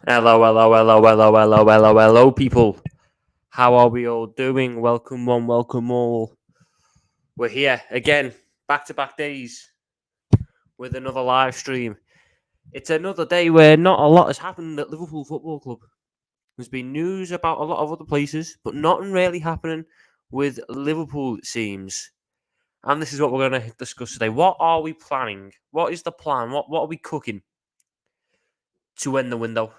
Hello, people. How are we all doing? Welcome one, welcome all. We're here again, back-to-back days with another live stream. It's another day where not a lot has happened at Liverpool Football Club. There's been news about a lot of other places, but nothing really happening with Liverpool, it seems. And this is what we're going to discuss today. What are we planning? What is the plan? What are we cooking to end the window?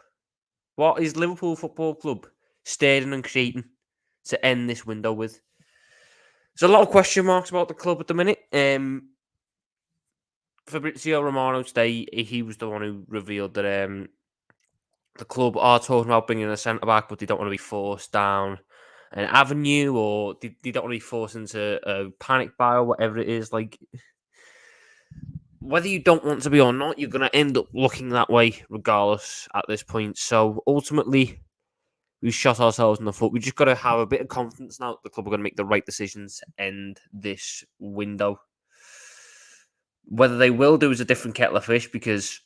What is Liverpool Football Club stating and creating to end this window with? There's a lot of question marks about the club at the minute. Fabrizio Romano today, he was the one who revealed that the club are talking about bringing a centre back, but they don't want to be forced down an avenue, or they don't want to be forced into a panic buy or whatever it is. Like, whether you don't want to be or not, you're going to end up looking that way regardless at this point. So ultimately, we shot ourselves in the foot. We just got to have a bit of confidence now that the club are going to make the right decisions to end this window. Whether they will do is a different kettle of fish, because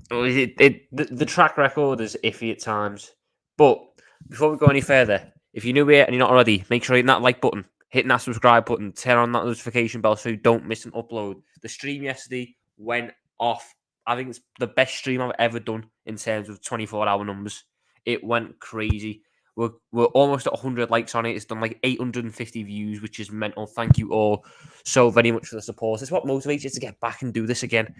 the track record is iffy at times. But before we go any further, if you're new here and you're not already, make sure you hit that like button, hit that subscribe button, turn on that notification bell so you don't miss an upload. The stream yesterday went off. I think it's the best stream I've ever done in terms of 24-hour numbers. It went crazy. We're almost at 100 likes on it. It's done like 850 views, which is mental. Thank you all so very much for the support. It's what motivates you to get back and do this again.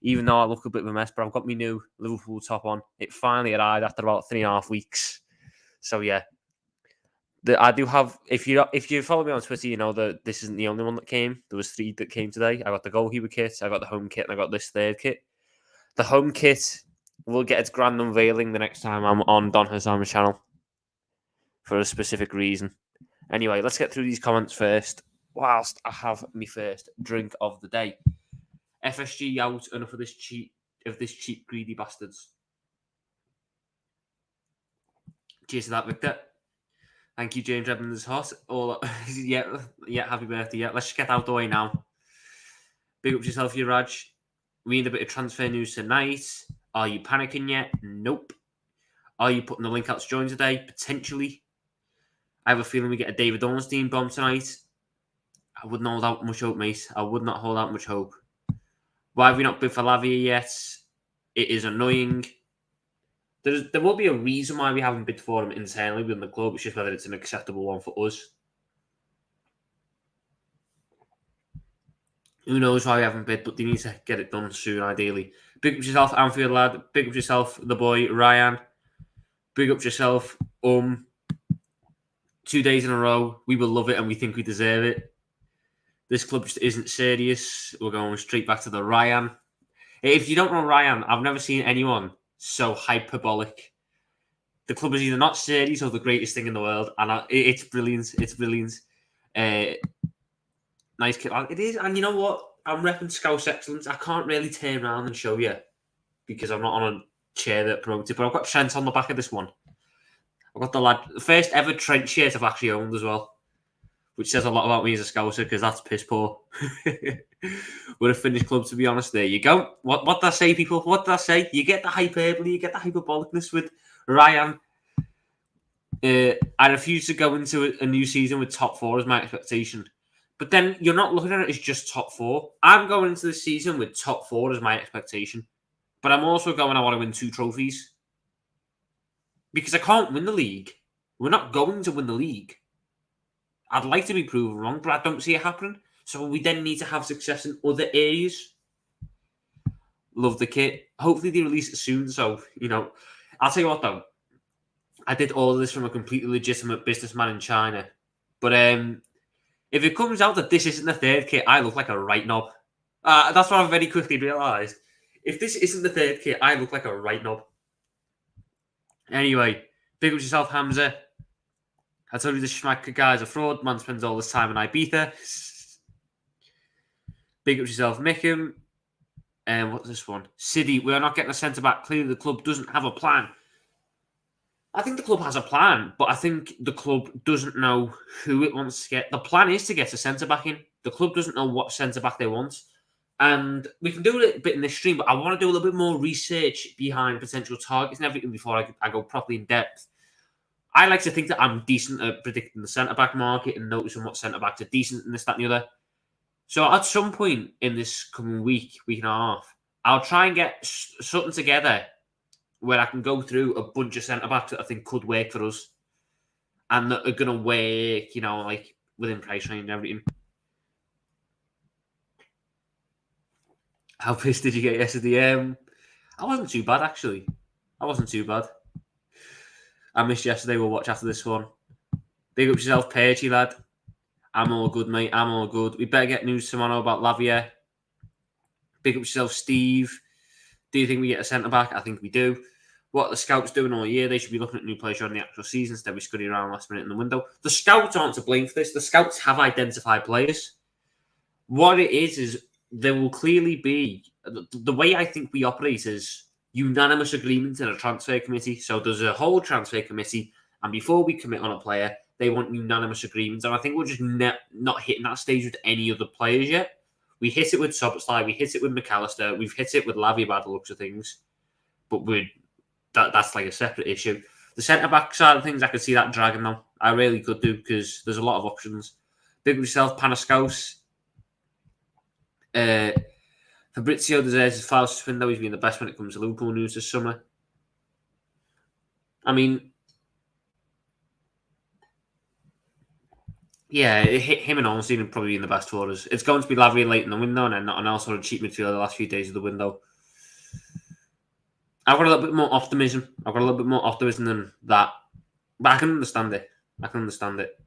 Even though I look a bit of a mess, but I've got my new Liverpool top on. It finally arrived after about 3.5 weeks. So yeah, I do have. If you follow me on Twitter, you know that this isn't the only one that came. There was 3 that came today. I got the goalkeeper kit, I got the home kit, and I got this third kit. The home kit will get its grand unveiling the next time I'm on Don Hassan's channel for a specific reason. Anyway, let's get through these comments first, whilst I have my first drink of the day. FSG out, enough of this cheap greedy bastards. Cheers to that, Victor. Thank you, James Redmond is hot. Yeah, happy birthday. Yeah, let's just get out the way now. Big up to yourself, you Raj. We need a bit of transfer news tonight. Are you panicking yet? Nope. Are you putting the link out to join today? Potentially. I have a feeling we get a David Ornstein bomb tonight. I wouldn't hold out much hope, mate. I would not hold out much hope. Why have we not bid for Lavia yet? It is annoying. There will be a reason why we haven't bid for him internally within the club. It's just whether it's an acceptable one for us. Who knows why we haven't bid, but they need to get it done soon, ideally. Big up yourself, Anfield lad. Big up yourself, the boy, Ryan. Big up yourself, 2 days in a row. We will love it and we think we deserve it. This club just isn't serious. We're going straight back to the Ryan. If you don't know Ryan, I've never seen anyone so hyperbolic. The club is either not serious or the greatest thing in the world, and it's brilliant. It's brilliant. Nice kid. It is, and you know what? I'm repping Scouse Excellence. I can't really turn around and show you because I'm not on a chair that promotes it, but I've got Trent on the back of this one. I've got the first ever Trent shirt I've actually owned as well, which says a lot about me as a Scouser because that's piss poor. We're a finished club, to be honest. There you go. What did I say, people? What did I say? You get the hyperbole, you get the hyperbolicness with Ryan. I refuse to go into a new season with top 4 as my expectation. But then you're not looking at it as just top 4. I'm going into the season with top 4 as my expectation. But I'm also going, I want to win 2 trophies. Because I can't win the league. We're not going to win the league. I'd like to be proven wrong, but I don't see it happening. So we then need to have success in other areas. Love the kit. Hopefully they release it soon. So, I'll tell you what though. I did all of this from a completely legitimate businessman in China. But if it comes out that this isn't the third kit, I look like a right knob. That's what I've very quickly realised. If this isn't the third kit, I look like a right knob. Anyway, big up yourself, Hamza. I told you the Schmacker guy's a fraud. Man spends all this time in Ibiza. Big up yourself, Mickham. And what's this one? City, we are not getting a centre-back. Clearly the club doesn't have a plan. I think the club has a plan, but I think the club doesn't know who it wants to get. The plan is to get a centre-back in. The club doesn't know what centre-back they want. And we can do a little bit in this stream, but I want to do a little bit more research behind potential targets and everything before I go properly in depth. I like to think that I'm decent at predicting the centre-back market and noticing what centre-backs are decent and this, that, and the other. So at some point in this coming week and a half, I'll try and get something together where I can go through a bunch of centre-backs that I think could work for us and that are going to work, like within price range and everything. How pissed did you get yesterday? I wasn't too bad, actually. I wasn't too bad. I missed yesterday. We'll watch after this one. Big up yourself, Perchy, lad. I'm all good, mate. I'm all good. We better get news tomorrow about Lavia. Big up yourself, Steve. Do you think we get a centre-back? I think we do. What the scouts doing all year, they should be looking at new players during the actual season instead of scurrying around last minute in the window. The scouts aren't to blame for this. The scouts have identified players. What it is there will clearly be... The way I think we operate is unanimous agreement in a transfer committee. So there's a whole transfer committee, and before we commit on a player, they want unanimous agreement. And I think we're just not hitting that stage with any other players yet. We hit it with Soboslai, we hit it with McAllister, we've hit it with Lavia by the looks of things. But that's like a separate issue. The centre-back side of things, I could see that dragging though. I really could do, because there's a lot of options. Big yourself, Panaskaus. Fabrizio deserves his foul window. He's been the best when it comes to Liverpool news this summer. I mean, yeah, him and Ornstein have probably been the best for us. It's going to be Lavia late in the window and then not an else sort of cheap midfielder the last few days of the window. I've got a little bit more optimism. Than that. But I can understand it.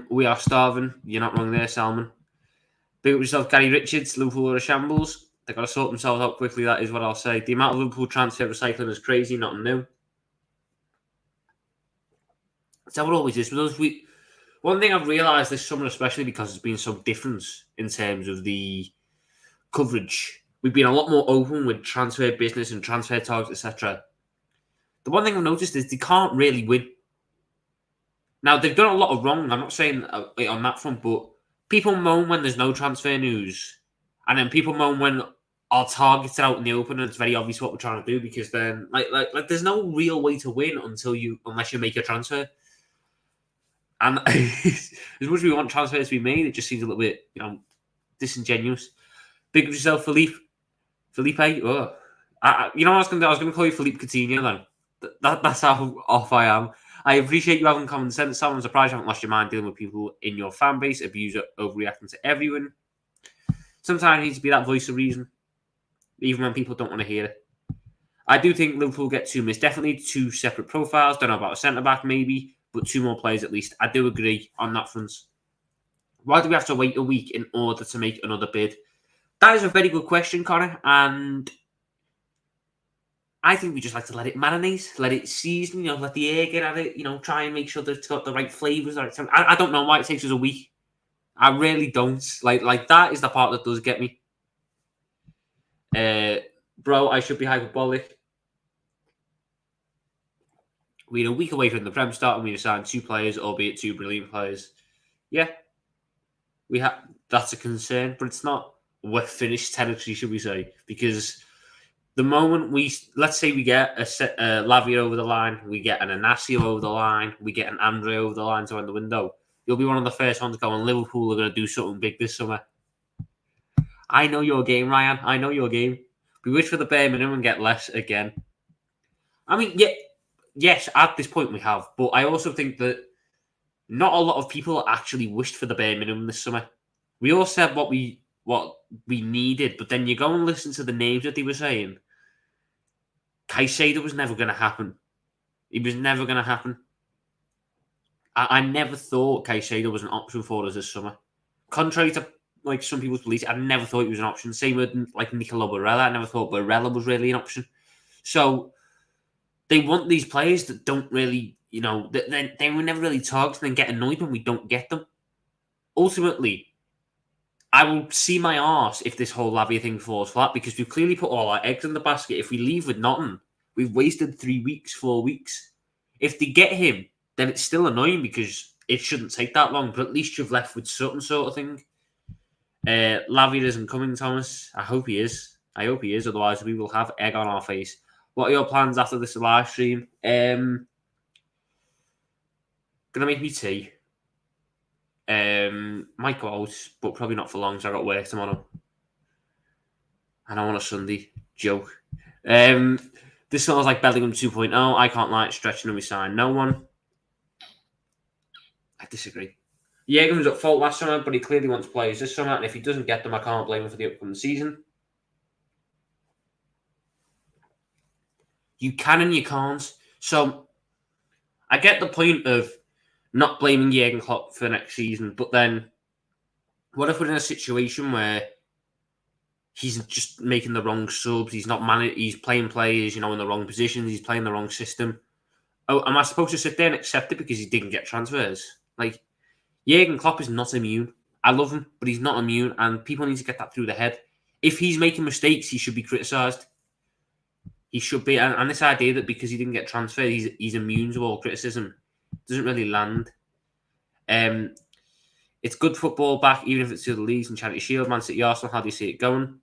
We are starving. You're not wrong there, Salmon. Big up yourself, Gary Richards. Liverpool are a shambles. They've got to sort themselves out quickly, that is what I'll say. The amount of Liverpool transfer recycling is crazy, nothing new. That's how it always is with us. One thing I've realised this summer, especially because it's been so different in terms of the coverage, we've been a lot more open with transfer business and transfer targets, etc. The one thing I've noticed is they can't really win. Now, they've done a lot of wrong. I'm not saying on that front, but people moan when there's no transfer news. And then people moan when our targets are out in the open and it's very obvious what we're trying to do, because then like there's no real way to win unless you make a transfer. And as much as we want transfers to be made, it just seems a little bit, disingenuous. Big up yourself, Felipe. Oh, I was going to call you Philippe Coutinho then. That's how off I am. I appreciate you having common sense. I'm surprised you haven't lost your mind dealing with people in your fan base, abuse overreacting to everyone. Sometimes it needs to be that voice of reason, even when people don't want to hear it. I do think Liverpool get two missed. Definitely two separate profiles. Don't know about a centre-back maybe, but two more players at least. I do agree on that front. Why do we have to wait a week in order to make another bid? That is a very good question, Connor, and I think we just like to let it marinate, let it season, let the air get at it, try and make sure that it's got the right flavours. I don't know why it takes us a week. I really don't. Like that is the part that does get me. Bro, I should be hyperbolic. We're a week away from the Prem start and we assigned two players, albeit two brilliant players. Yeah, that's a concern, but it's not. We're finished territory, should we say? Because the moment let's say we get a Lavia over the line, we get an Anasio over the line, we get an Andre over the line to end the window, you'll be one of the first ones going, Liverpool are going to do something big this summer. I know your game, Ryan. I know your game. We wish for the bare minimum and get less again. I mean, yes, at this point we have, but I also think that not a lot of people actually wished for the bare minimum this summer. We all said what we needed, but then you go and listen to the names that they were saying. Caicedo was never going to happen. He was never going to happen. I never thought Caicedo was an option for us this summer. Contrary to some people's beliefs, I never thought he was an option. Same with Nicolo Barella. I never thought Barella was really an option. So they want these players that don't really, they were never really targeted and get annoyed when we don't get them. Ultimately, I will see my arse if this whole Lavia thing falls flat, because we've clearly put all our eggs in the basket. If we leave with nothing, we've wasted 4 weeks. If they get him, then it's still annoying because it shouldn't take that long, but at least you've left with something sort of thing. Lavia isn't coming, Thomas. I hope he is. Otherwise, we will have egg on our face. What are your plans after this live stream? Gonna make me tea. Might go out, but probably not for long, so I got work tomorrow. And I want a Sunday. Joke. This smells like Bellingham 2.0. I can't lie, stretching on my sign. No one. I disagree. Jürgen was at fault last summer, but he clearly wants players this summer, and if he doesn't get them, I can't blame him for the upcoming season. You can and you can't. So, I get the point of not blaming Jürgen Klopp for next season, but then what if we're in a situation where he's just making the wrong subs, he's playing players, in the wrong positions, he's playing the wrong system. Oh, am I supposed to sit there and accept it because he didn't get transfers? Like, Jürgen Klopp is not immune. I love him, but he's not immune, and people need to get that through their head. If he's making mistakes, he should be criticised. He should be, and this idea that because he didn't get transferred, he's immune to all criticism doesn't really land. It's good football back, even if it's to the leagues and Charity Shield. Man City, Arsenal, how do you see it going?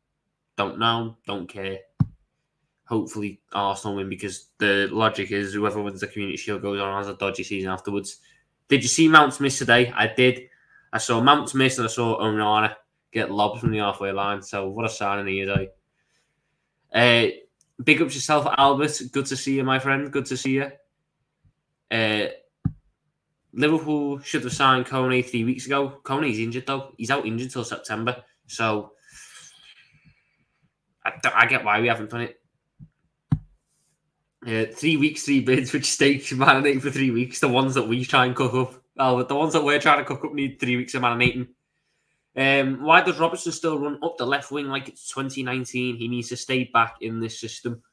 Don't know, don't care. Hopefully Arsenal win, because the logic is whoever wins the Community Shield goes on and has a dodgy season afterwards. Did you see Mount's miss today? I did. I saw Mount's miss and I saw Onana get lobbed from the halfway line. So what a signing he is, eh? Big ups yourself, Albert. Good to see you, my friend. Good to see you. Liverpool should have signed Kone 3 weeks ago. Kone's injured, though. He's out injured till September. So I get why we haven't done it. 3 weeks, 3 bids, which stakes marinate for 3 weeks. The ones that we try and cook up. Well, the ones that we're trying to cook up need 3 weeks of marinating. Why does Robertson still run up the left wing like it's 2019? He needs to stay back in this system.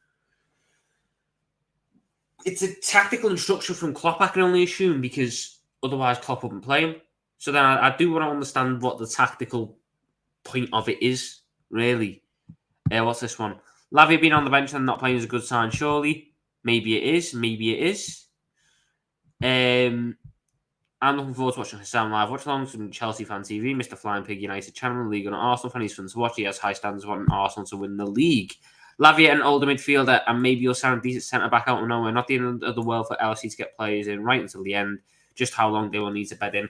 It's a tactical instruction from Klopp, I can only assume, because otherwise Klopp wouldn't play him. So then I do want to understand what the tactical point of it is, really. What's this one? Lavia being on the bench and not playing is a good sign, surely. Maybe it is. I'm looking forward to watching Hassan live. Watch along from Chelsea Fan TV, Mr. Flying Pig United channel, League and Arsenal fan. He's fun to watch. He has high standards wanting Arsenal to win the league. Lavia, an older midfielder, and maybe you'll sign a decent centre-back out of nowhere. Not the end of the world for LSE to get players in right until the end. Just how long they will need to bed in.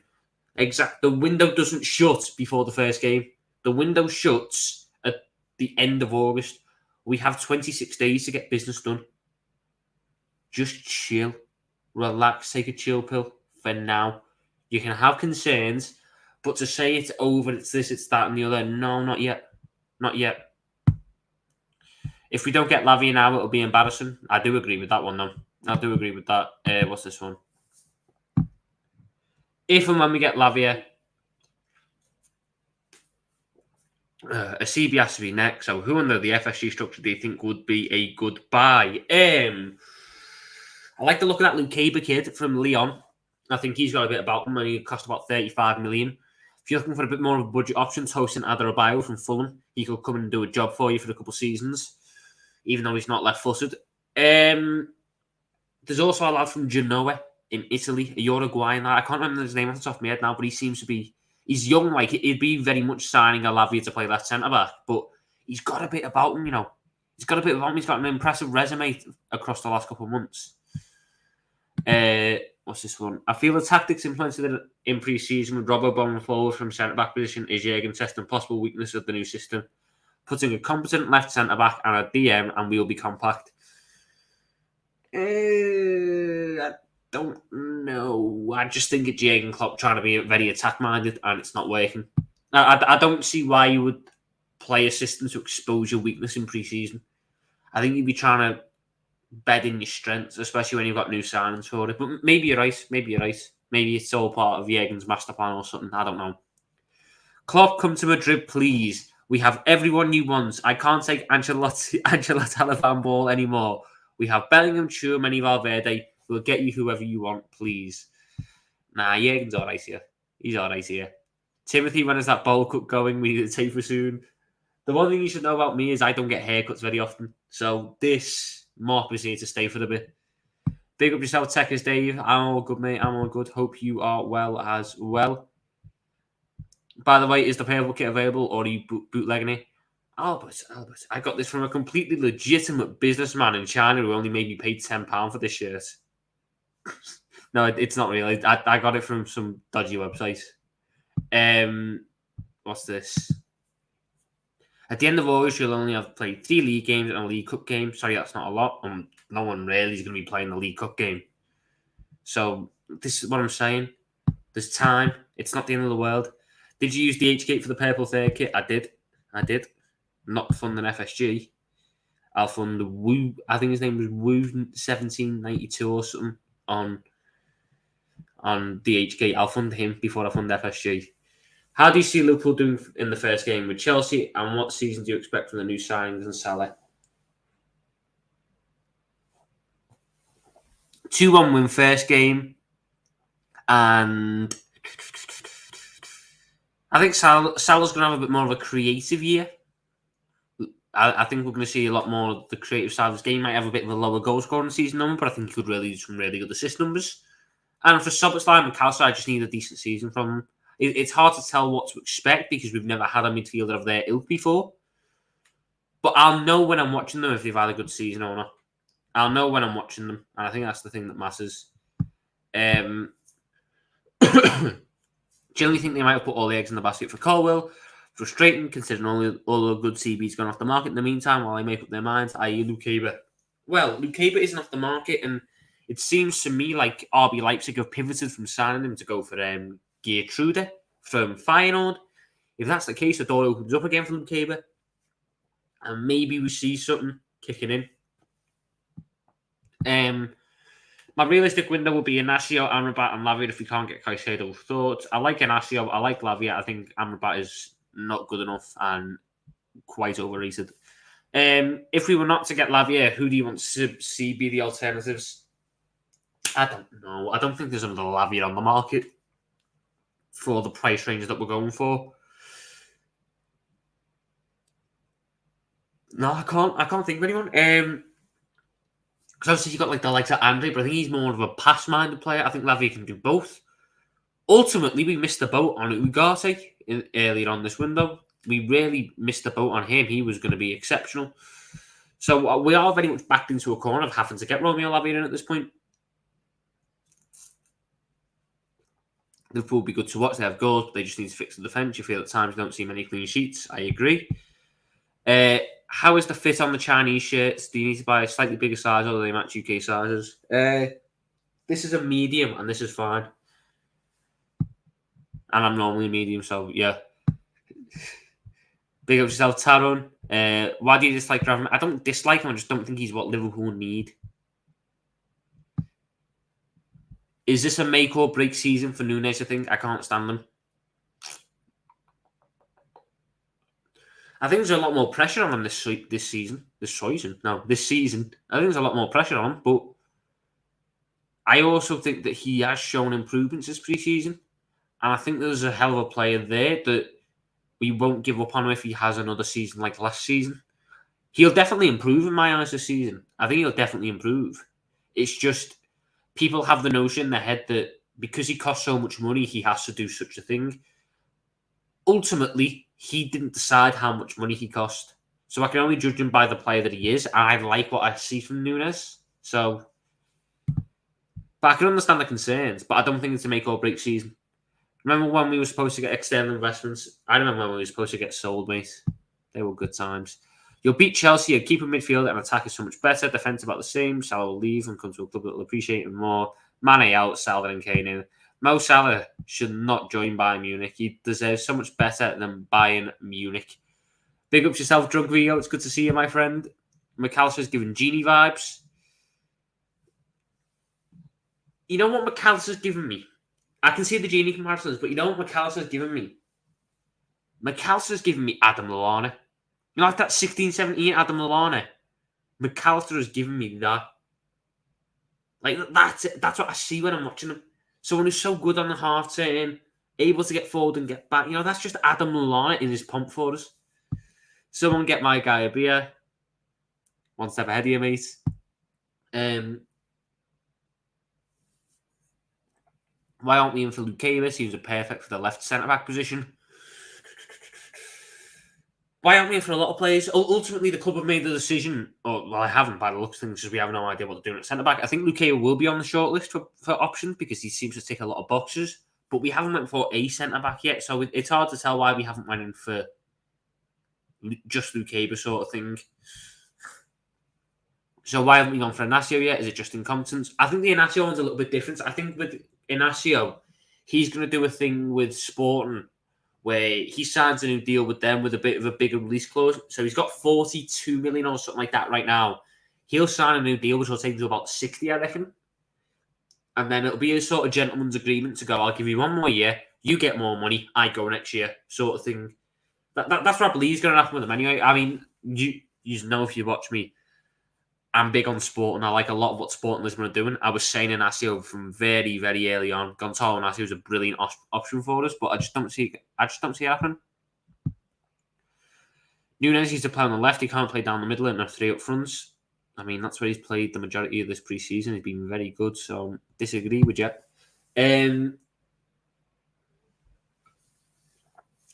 The window doesn't shut before the first game. The window shuts at the end of August. We have 26 days to get business done. Just chill. Relax. Take a chill pill for now. You can have concerns, but to say it's over, it's this, it's that, and the other, no, not yet. Not yet. If we don't get Lavia now, it'll be embarrassing. I do agree with that one, though. I do agree with that. What's this one? If and when we get Lavia, a CB has to be next. So who under the FSG structure do you think would be a good buy? I like the look of that Lucaba kid from Lyon. I think he's got a bit about him. He cost about 35 million. If you're looking for a bit more of a budget option, Tosin Adarabioyo from Fulham. He could come and do a job for you for a couple of seasons, even though he's not left-footed. There's also a lad from Genoa in Italy, a Uruguayan lad. I can't remember his name off the top of my head now, but he seems to be... He's young, like, he'd be very much signing a Lavia to play left centre-back, but he's got a bit about him, He's got a bit about him. He's got an impressive resume across the last couple of months. What's this one? I feel the tactics implemented in pre-season with Robbo bombing forward from centre-back position is Jürgen testing possible weakness of the new system. Putting a competent left centre-back and a DM and we'll be compact. I don't know. I just think it's Jürgen Klopp trying to be very attack-minded and it's not working. I don't see why you would play a system to expose your weakness in pre-season. I think you'd be trying to bed in your strengths, especially when you've got new signings for it. But maybe you're right. Maybe it's all part of Jürgen's master plan or something. I don't know. Klopp, come to Madrid, please. We have everyone you want. I can't take Angela Taliban ball anymore. We have Bellingham, Tchouaméni, Valverde. We'll get you whoever you want, please. Nah, Jürgen's all right here. He's all right here. Timothy, when is that bowl cut going? We need a taper soon. The one thing you should know about me is I don't get haircuts very often. So this mop is here to stay for the bit. Big up yourself, Techers Dave. I'm all good, mate. I'm all good. Hope you are well as well. By the way, is the purple kit available or are you bootlegging it? Albert, I got this from a completely legitimate businessman in China who only made me pay £10 for this shirt. No, it's not really. I got it from some dodgy website. What's this? At the end of August, you'll only have played 3 league games and a League Cup game. Sorry, that's not a lot. No one really is going to be playing the League Cup game. So this is what I'm saying. There's time. It's not the end of the world. Did you use the H-Gate for the purple third kit? I did. Not funding FSG. I'll fund the Woo. I think his name was Woo 1792 or something on the H-Gate. I'll fund him before I fund FSG. How do you see Liverpool doing in the first game with Chelsea, and what season do you expect from the new signings and Salah? 2-1 win first game, and I think Salah's going to have a bit more of a creative year. I think we're going to see a lot more of the creative side of this game. He might have a bit of a lower goal scoring season number, but I think he could really do some really good assist numbers. And for Szoboszlai and McAllister, I just need a decent season from them. It's hard to tell what to expect because we've never had a midfielder of their ilk before. But I'll know when I'm watching them if they've had a good season or not. I'll know when I'm watching them, and I think that's the thing that matters. Generally think they might have put all the eggs in the basket for Colwell. Frustrating, considering all the good CB's gone off the market in the meantime while they make up their minds, i.e. Luke Haber. Well, Luke Haber isn't off the market, and it seems to me like RB Leipzig have pivoted from signing him to go for Geertrude from Feyenoord. If that's the case, the door opens up again for Luke Haber, and maybe we see something kicking in. My realistic window will be Inacio, Amrabat, and Lavia if we can't get Caicedo. Thoughts? I like Inacio. I like Lavia. I think Amrabat is not good enough and quite overrated. If we were not to get Lavia, who do you want to see be the alternatives? I don't know. I don't think there's another Lavia on the market for the price range that we're going for. No, I can't think of anyone. Because obviously you've got like the likes of Andre, but I think he's more of a pass-minded player. I think Lavia can do both. Ultimately, we missed the boat on Ugarte earlier on this window. We really missed the boat on him. He was going to be exceptional. So we are very much backed into a corner of having to get Romeo Lavia in at this point. Liverpool will be good to watch. They have goals, but they just need to fix the defence. You feel at times you don't see many clean sheets. I agree. How is the fit on the Chinese shirts? Do you need to buy a slightly bigger size or do they match UK sizes? This is a medium and this is fine. And I'm normally medium, so yeah. Big up yourself, Taron. Why do you dislike Gravenberch? I don't dislike him, I just don't think he's what Liverpool need. Is this a make or break season for Nunez, I think? I can't stand them. I think there's a lot more pressure on him this season. This season. I think there's a lot more pressure on him, but I also think that he has shown improvements this pre-season. And I think there's a hell of a player there that we won't give up on him if he has another season like last season. He'll definitely improve in my eyes this season. I think he'll definitely improve. It's just people have the notion in their head that because he costs so much money, he has to do such a thing. Ultimately, he didn't decide how much money he cost. So I can only judge him by the player that he is. And I like what I see from Nunez. So, but I can understand the concerns, but I don't think it's a make or break season. Remember when we were supposed to get external investments? I remember when we were supposed to get sold, mate. They were good times. You'll beat Chelsea and keep a midfield and attack is so much better. Defense about the same. Salah will leave and come to a club that will appreciate him more. Mane out, Salah and Kane in. Mo Salah should not join Bayern Munich. He deserves so much better than Bayern Munich. Big up yourself, Drug Rio. It's good to see you, my friend. McAllister's giving Genie vibes. You know what McAllister's giving me? I can see the Genie comparisons, but you know what McAllister's giving me? McAllister's giving me Adam Lallana. You know, like that 16, 17 Adam Lallana. McAllister has given me that. Like, that's it. That's what I see when I'm watching him. Someone who's so good on the half turn, able to get forward and get back. You know, that's just Adam Lallana in his pomp for us. Someone get my guy a beer. One step ahead of you, mate. Why aren't we in for Luke Haber? Seems perfect for the left centre-back position. Why aren't we for a lot of players? Ultimately, the club have made the decision, or well, I haven't by the looks of things, because we have no idea what they're doing at centre back. I think Lukaku will be on the shortlist for options because he seems to tick a lot of boxes, but we haven't went for a centre back yet, so it's hard to tell why we haven't went in for just Lukaku sort of thing. So why haven't we gone for Inacio yet? Is it just incompetence? I think the Inacio one's a little bit different. I think with Inacio, he's going to do a thing with Sporting where he signs a new deal with them with a bit of a bigger release clause. So he's got 42 million or something like that right now. He'll sign a new deal, which will take him to about 60, I reckon. And then it'll be a sort of gentleman's agreement to go, I'll give you 1 more year, you get more money, I go next year, sort of thing. That's what I believe is going to happen with him anyway. I mean, you know if you watch me, I'm big on sport, and I like a lot of what Sport and Lisbon are doing. I was saying Inacio from very, very early on. Gonzalo Inacio is a brilliant option for us, but I just don't see it happen. Nunez needs to play on the left. He can't play down the middle and have three up fronts. I mean, that's where he's played the majority of this pre-season. He's been very good, so disagree with you.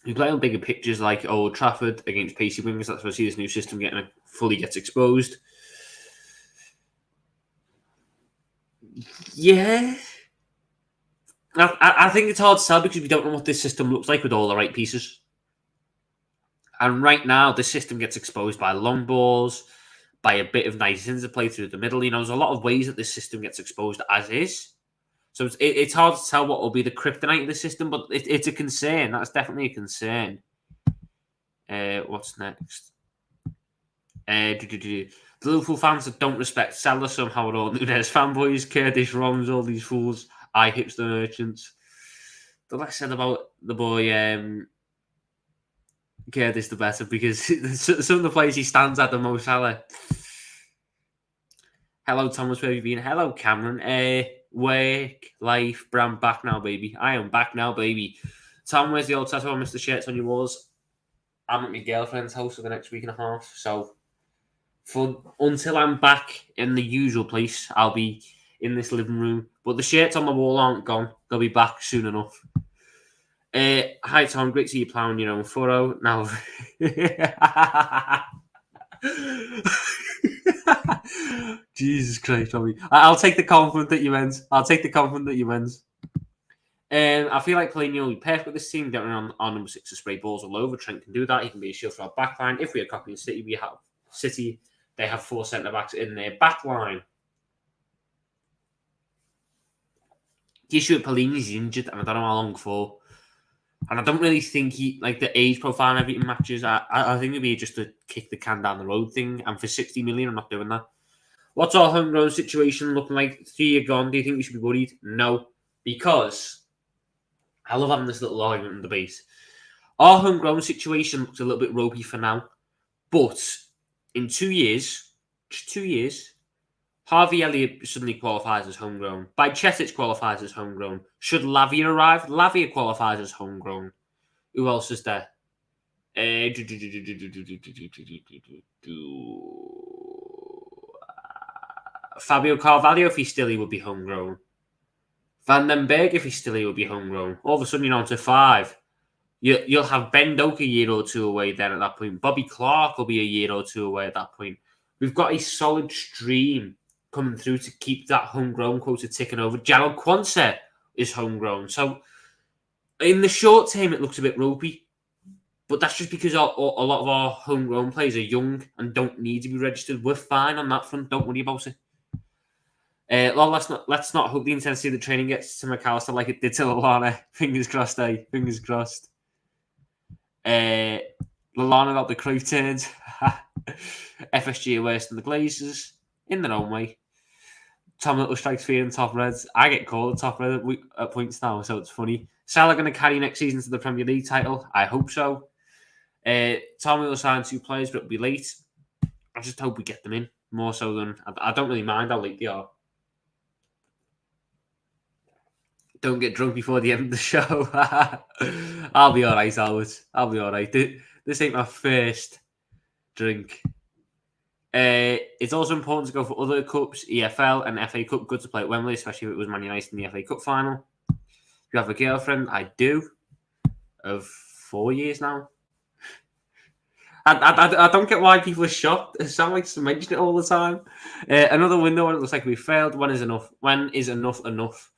We play on bigger pitches like Old Trafford against pacey wingers. That's where I see this new system fully gets exposed. Yeah. I think it's hard to tell because we don't know what this system looks like with all the right pieces. And right now, this system gets exposed by long balls, by a bit of nice interplay through the middle. You know, there's a lot of ways that this system gets exposed as is. So it's hard to tell what will be the kryptonite of the system, but it's a concern. That's definitely a concern. What's next? The Liverpool fans that don't respect Salah somehow at all. Nunez fanboys, Kurdish Roms, all these fools, hipster merchants. The less said about the boy Kurdish, the better, because some of the players he stands at the most. Salah. Hello, Thomas, where have you been? Hello, Cameron. Work, life, but I'm back now, baby. I am back now, baby. Tom, where's the old tattoo on Mr. Shirts on your walls? I'm at my girlfriend's house for the next week and a half, so until I'm back in the usual place, I'll be in this living room. But the shirts on my wall aren't gone. They'll be back soon enough. Hi, Tom. Great to see you ploughing your own furrow. Now... Jesus Christ, Tommy. I'll take the compliment that you meant. I feel like playing nearly perfect with this team. Getting on number 6 to spray balls all over. Trent can do that. He can be a shield for our back line. If we are copying City, they have 4 centre-backs in their back line. The issue with Pellegrini is he's injured, and I don't know how long for. And I don't really think the age profile and everything matches. I think it'd be just a kick the can down the road thing. And for 60 million, I'm not doing that. What's our homegrown situation looking like? 3 years gone. Do you think we should be worried? No. Because I love having this little argument and debate. Our homegrown situation looks a little bit ropey for now. But in 2 years, just 2 years, Harvey Elliott suddenly qualifies as homegrown. Bajcetic qualifies as homegrown. Should Lavia arrive? Lavia qualifies as homegrown. Who else is there? Fabio Carvalho, if he's still, he would be homegrown. Van den Berg, if he's still, he would be homegrown. All of a sudden, you're on to 5. You'll have Ben Doak a year or 2 away then at that point. Bobby Clark will be a year or 2 away at that point. We've got a solid stream coming through to keep that homegrown quota ticking over. Jarrell Quansah is homegrown. So, in the short term, it looks a bit ropey. But that's just because a lot of our homegrown players are young and don't need to be registered. We're fine on that front. Don't worry about it. Well, let's not hope the intensity of the training gets to McAllister like it did to Lallana. Fingers crossed, eh? Fingers crossed. Lallana got the Cruyff turns. FSG are worse than the Glazers in their own way. Tom Little strikes fear in top reds. I get called top red at points now, so it's funny. Salah going to carry next season to the Premier League title? I hope so. Tom Little signed 2 players, but it'll be late. I just hope we get them in more so than I don't really mind how late they are. Don't get drunk before the end of the show. I'll be all right, Albert. I'll be all right. This ain't my first drink. It's also important to go for other cups, EFL and FA Cup. Good to play at Wembley, especially if it was Man United in the FA Cup final. If you have a girlfriend, I do. Of 4 years now. I don't get why people are shocked. It sounds like to mention it all the time. Another window when it looks like we failed. When is enough? When is enough enough?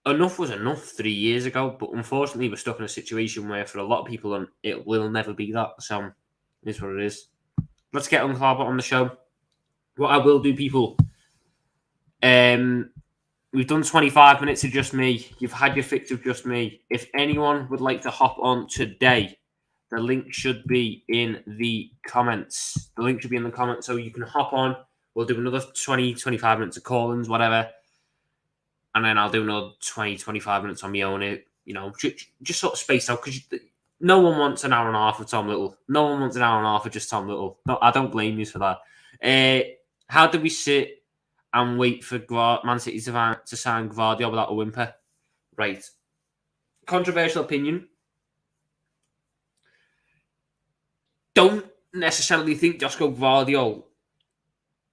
Enough was enough 3 years ago, but unfortunately, we're stuck in a situation where for a lot of people, it will never be that. So, it is what it is. Let's get Uncle Albert on the show. What I will do, people. We've done 25 minutes of just me. You've had your fix of just me. If anyone would like to hop on today, the link should be in the comments. The link should be in the comments, so you can hop on. We'll do another 20, 25 minutes of call-ins, whatever. And then I'll do another 20, 25 minutes on my own. You know, just sort of spaced out, because no one wants an hour and a half of Tom Little. No one wants an hour and a half of just Tom Little. No, I don't blame you for that. How do we sit and wait for Man City to sign Gvardiol without a whimper? Right. Controversial opinion. Don't necessarily think Josko Gvardiol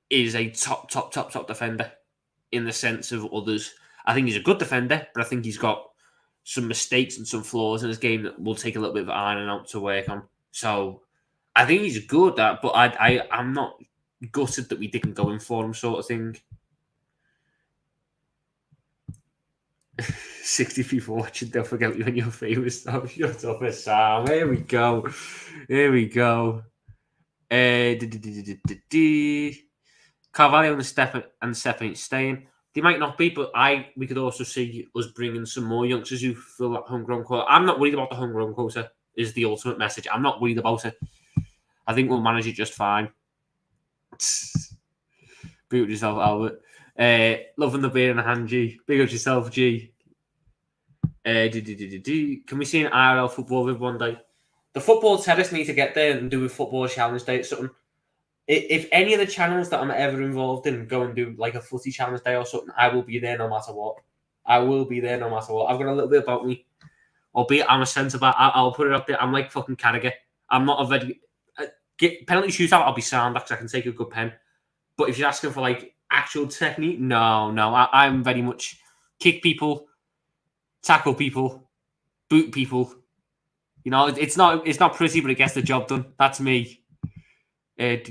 is a top defender in the sense of others. I think he's a good defender, but I think he's got some mistakes and some flaws in his game that will take a little bit of ironing out to work on. So I think he's good at, but I'm not gutted that we didn't go in for him, sort of thing. 60 people watching. Don't forget you and your favourite stuff. Shut up, Sam. Here we go. Carvalho and Stephanie staying. They might not be, but we could also see us bringing some more youngsters who fill that homegrown quota. I'm not worried about the homegrown quota, is the ultimate message. I'm not worried about it. I think we'll manage it just fine. Big up yourself, Albert. Loving the beer in the hand, G. Big up yourself, G. Can we see an IRL football with one day? The football terrace need to get there and do a football challenge day or something. If any of the channels that I'm ever involved in go and do like a footy challenge day or something, I will be there no matter what. I've got a little bit about me. Albeit I'm a centre back. I'll put it up there. I'm like fucking Carragher. I'm not a very... penalty shootout, I'll be sound because I can take a good pen. But if you're asking for like actual technique, no. I'm very much kick people, tackle people, boot people. You know, it's not pretty, but it gets the job done. That's me. If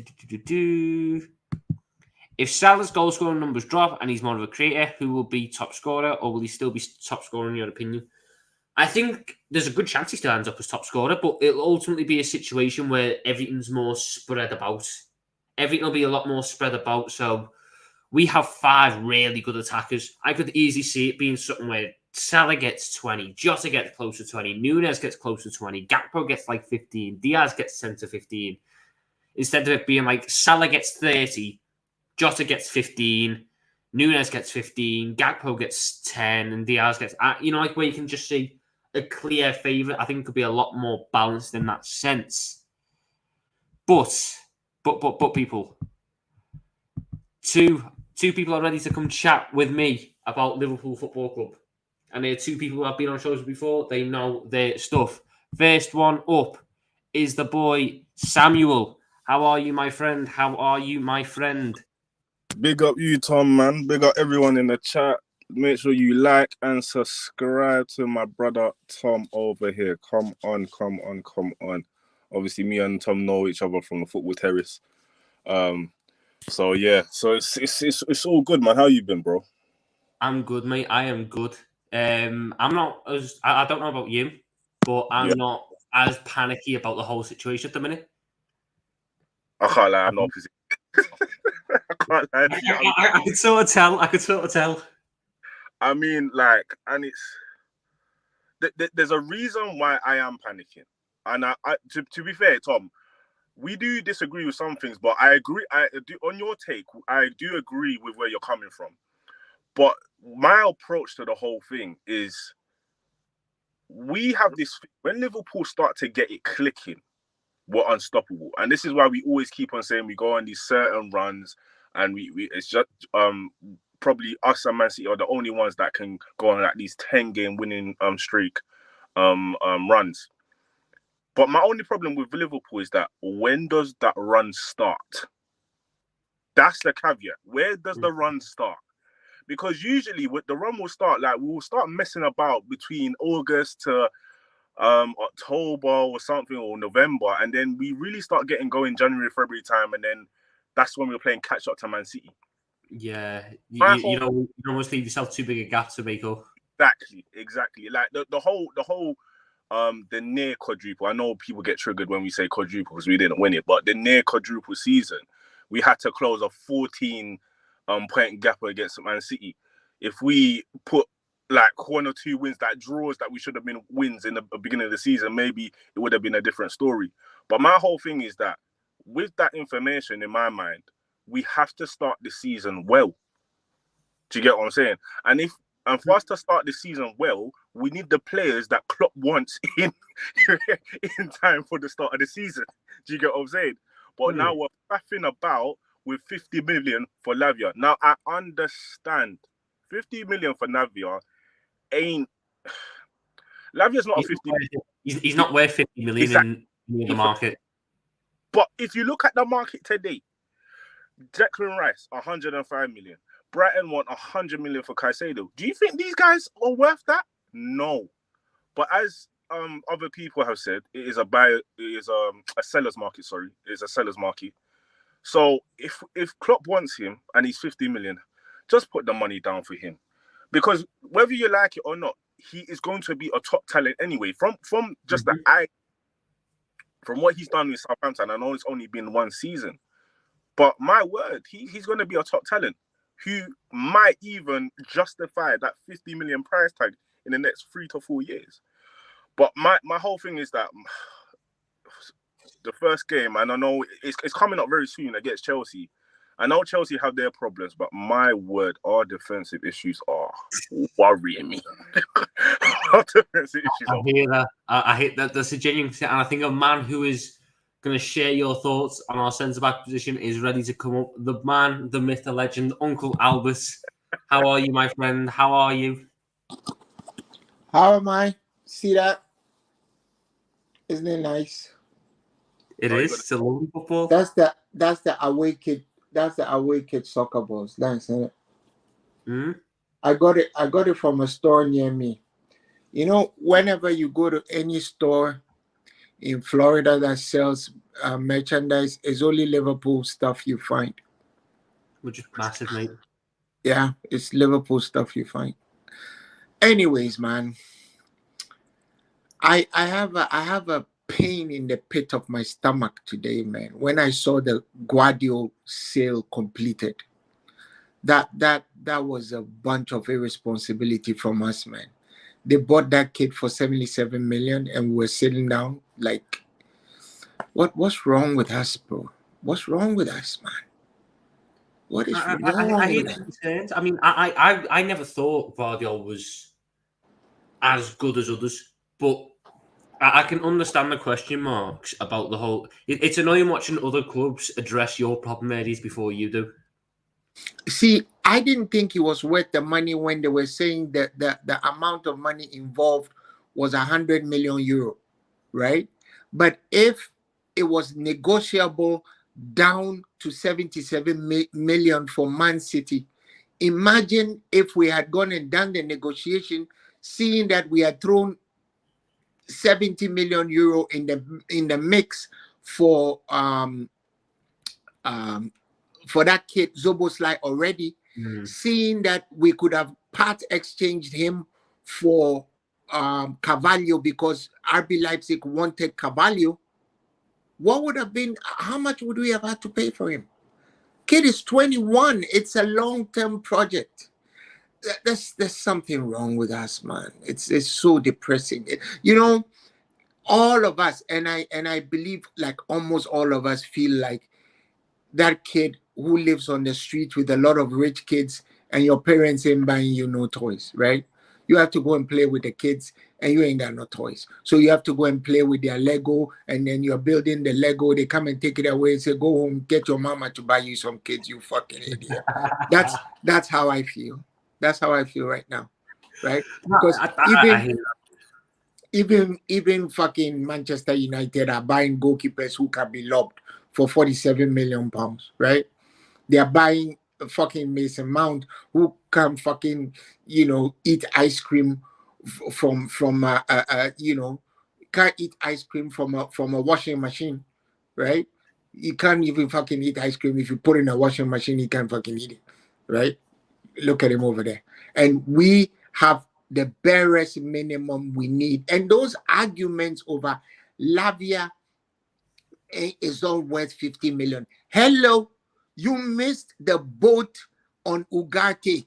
Salah's goal scoring numbers drop and he's more of a creator, who will be top scorer, or will he still be top scorer in your opinion? I think there's a good chance he still ends up as top scorer, but it'll ultimately be a situation where everything's more spread about. Everything will be a lot more spread about. So we have 5 really good attackers. I could easily see it being something where Salah gets 20, Jota gets close to 20, Nunez gets close to 20, Gakpo gets like 15, Diaz gets 10 to 15. Instead of it being like Salah gets 30, Jota gets 15, Nunez gets 15, Gakpo gets 10, and Diaz gets... like where you can just see a clear favourite. I think it could be a lot more balanced in that sense. But people, two people are ready to come chat with me about Liverpool Football Club. And they're 2 people who have been on shows before. They know their stuff. First one up is the boy Samuel. How are you, my friend? Big up you, Tom, man. Big up everyone in the chat. Make sure you like and subscribe to my brother Tom over here. Come on. Obviously, me and Tom know each other from the football terrace. So it's all good, man. How you been, bro? I'm good, mate. I am good. I'm not as... I don't know about you, but I'm not as panicky about the whole situation at the minute. I can't lie, I'm not opposite. I can't lie. I could sort of tell. I mean, and it's... There's a reason why I am panicking. And to be fair, Tom, we do disagree with some things, but I agree. On your take, I do agree with where you're coming from. But my approach to the whole thing is we have this... When Liverpool start to get it clicking, we're unstoppable. And this is why we always keep on saying we go on these certain runs, and we it's just probably us and Man City are the only ones that can go on like these 10-game winning streak runs. But my only problem with Liverpool is that when does that run start? That's the caveat. Where does the run start? Because usually the run will start, we will start messing about between August to October or something, or November, and then we really start getting going January, February time, and then that's when we're playing catch up to Man City. Yeah, My you whole know, you almost leave yourself too big a gap to make up. exactly like the whole the near quadruple. I know people get triggered when we say quadruple because we didn't win it, but the near quadruple season, we had to close a 14 point gap against Man City. If we put like 1 or 2 wins, that draws that we should have been wins in the beginning of the season, maybe it would have been a different story. But my whole thing is that with that information in my mind, we have to start the season well. Do you get what I'm saying? And for us to start the season well, we need the players that Klopp wants in in time for the start of the season. Do you get what I'm saying? But now we're faffing about with 50 million for Lavia. Now I understand 50 million for Lavia ain't Lavia's not a 50 million. He's not worth 50 million Exactly. in the market. But if you look at the market today, Declan Rice, 105 million. Brighton want 100 million for Caicedo. Do you think these guys are worth that? No. But as other people have said, it is a seller's market. Sorry, it is a seller's market. So if Klopp wants him and he's 50 million, just put the money down for him, because whether you like it or not, he is going to be a top talent anyway. From just the eye, from what he's done with Southampton, I know it's only been 1 season, but my word, he's going to be a top talent who might even justify that 50 million price tag in the next 3 to 4 years. But my whole thing is that the first game, and I know it's coming up very soon against Chelsea. I know Chelsea have their problems, but my word, our defensive issues are worrying me. Our defensive issues I hear that. I hate that. That's a genuine thing. And I think a man who is going to share your thoughts on our centre-back position is ready to come up. The man, the myth, the legend, Uncle Albus. How are you, my friend? How are you? How am I? See that? Isn't it nice? It is. It's a lovely football. That's the away kid. That's the away kid soccer balls. Nice, isn't it? Mm. I got it from a store near me. You know, whenever you go to any store in Florida that sells merchandise, it's only Liverpool stuff you find. Which is massive, mate. Yeah, it's Liverpool stuff you find. Anyways, man, I have a pain in the pit of my stomach today, man, when I saw the Guardiola sale completed. That was a bunch of irresponsibility from us, man. They bought that kid for 77 million and we're sitting down like, what's wrong with us, bro? What's wrong with us, man? What is wrong with us? I mean, I never thought Guardiola was as good as others, but I can understand the question marks about the whole. It's annoying watching other clubs address your problem areas before you do. See, I didn't think it was worth the money when they were saying that the amount of money involved was 100 million euro, right? But if it was negotiable down to 77 million for Man City, imagine if we had gone and done the negotiation, seeing that we had thrown 70 million euro in the mix for that kid Zoboslai already, seeing that we could have part exchanged him for Carvalho because RB Leipzig wanted Carvalho. What would have been? How much would we have had to pay for him? Kid is 21. It's a long-term project. There's something wrong with us, man. It's so depressing. You know, all of us, and I believe like almost all of us feel like that kid who lives on the street with a lot of rich kids and your parents ain't buying you no toys, right? You have to go and play with the kids and you ain't got no toys. So you have to go and play with their Lego, and then you're building the Lego. They come and take it away and say, go home, get your mama to buy you some kids, you fucking idiot. That's how I feel. That's how I feel right now, right? Because even fucking Manchester United are buying goalkeepers who can be lobbed for 47 million pounds, right? They are buying fucking Mason Mount who can fucking, eat ice cream from can't eat ice cream from a washing machine, right? You can't even fucking eat ice cream. If you put it in a washing machine, you can't fucking eat it, right? Look at him over there. And we have the barest minimum we need. And those arguments over Lavia is not worth 50 million. Hello, you missed the boat on Ugarte.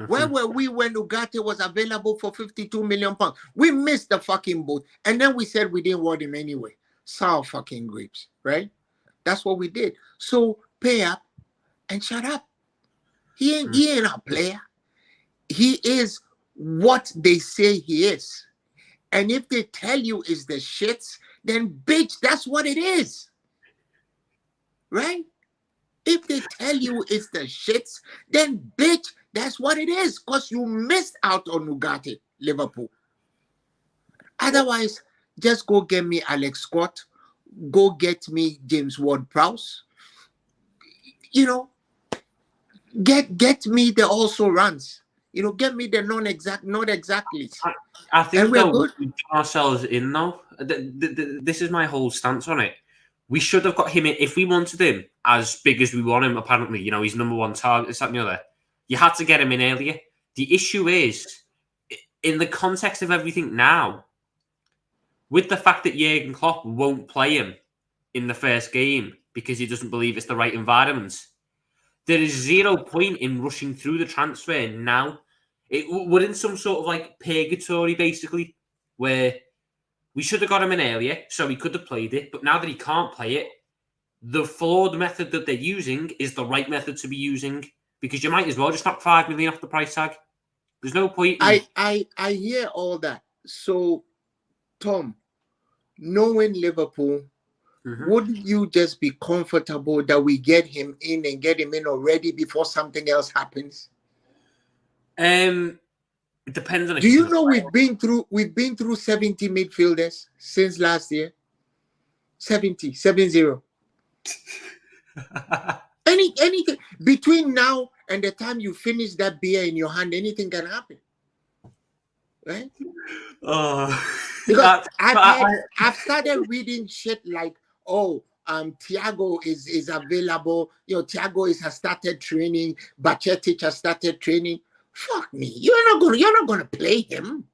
Where were we when Ugarte was available for 52 million pounds? We missed the fucking boat. And then we said we didn't want him anyway. Sour fucking grapes, right? That's what we did. So pay up and shut up. He ain't a player. He is what they say he is. And if they tell you it's the shits, then bitch, that's what it is. Right? If they tell you it's the shits, then bitch, that's what it is. Because you missed out on Ugarte, Liverpool. Otherwise, just go get me Alex Scott. Go get me James Ward-Prowse. You know, get me the also runs. You know, get me the not exactly. I think we're though, good. we put ourselves in though. This is my whole stance on it. We should have got him in if we wanted him as big as we want him. Apparently, you know, he's number one target. This, that, and the other. You had to get him in earlier. The issue is, in the context of everything now, with the fact that Jurgen Klopp won't play him in the first game because he doesn't believe it's the right environment. There is 0 point in rushing through the transfer now. We're in some sort of like purgatory, basically, where we should have got him in earlier, so he could have played it. But now that he can't play it, the flawed method that they're using is the right method to be using, because you might as well just knock 5 million off the price tag. There's no point. I hear all that. So, Tom, knowing Liverpool, wouldn't you just be comfortable that we get him in and get him in already before something else happens? It depends on. Do you know we've been through 70 midfielders since last year? 70. Anything between now and the time you finish that beer in your hand, anything can happen, right? Because I've started reading shit like, Thiago is available. You know, Thiago has started training. Bacetic has started training. Fuck me. You're not gonna play him.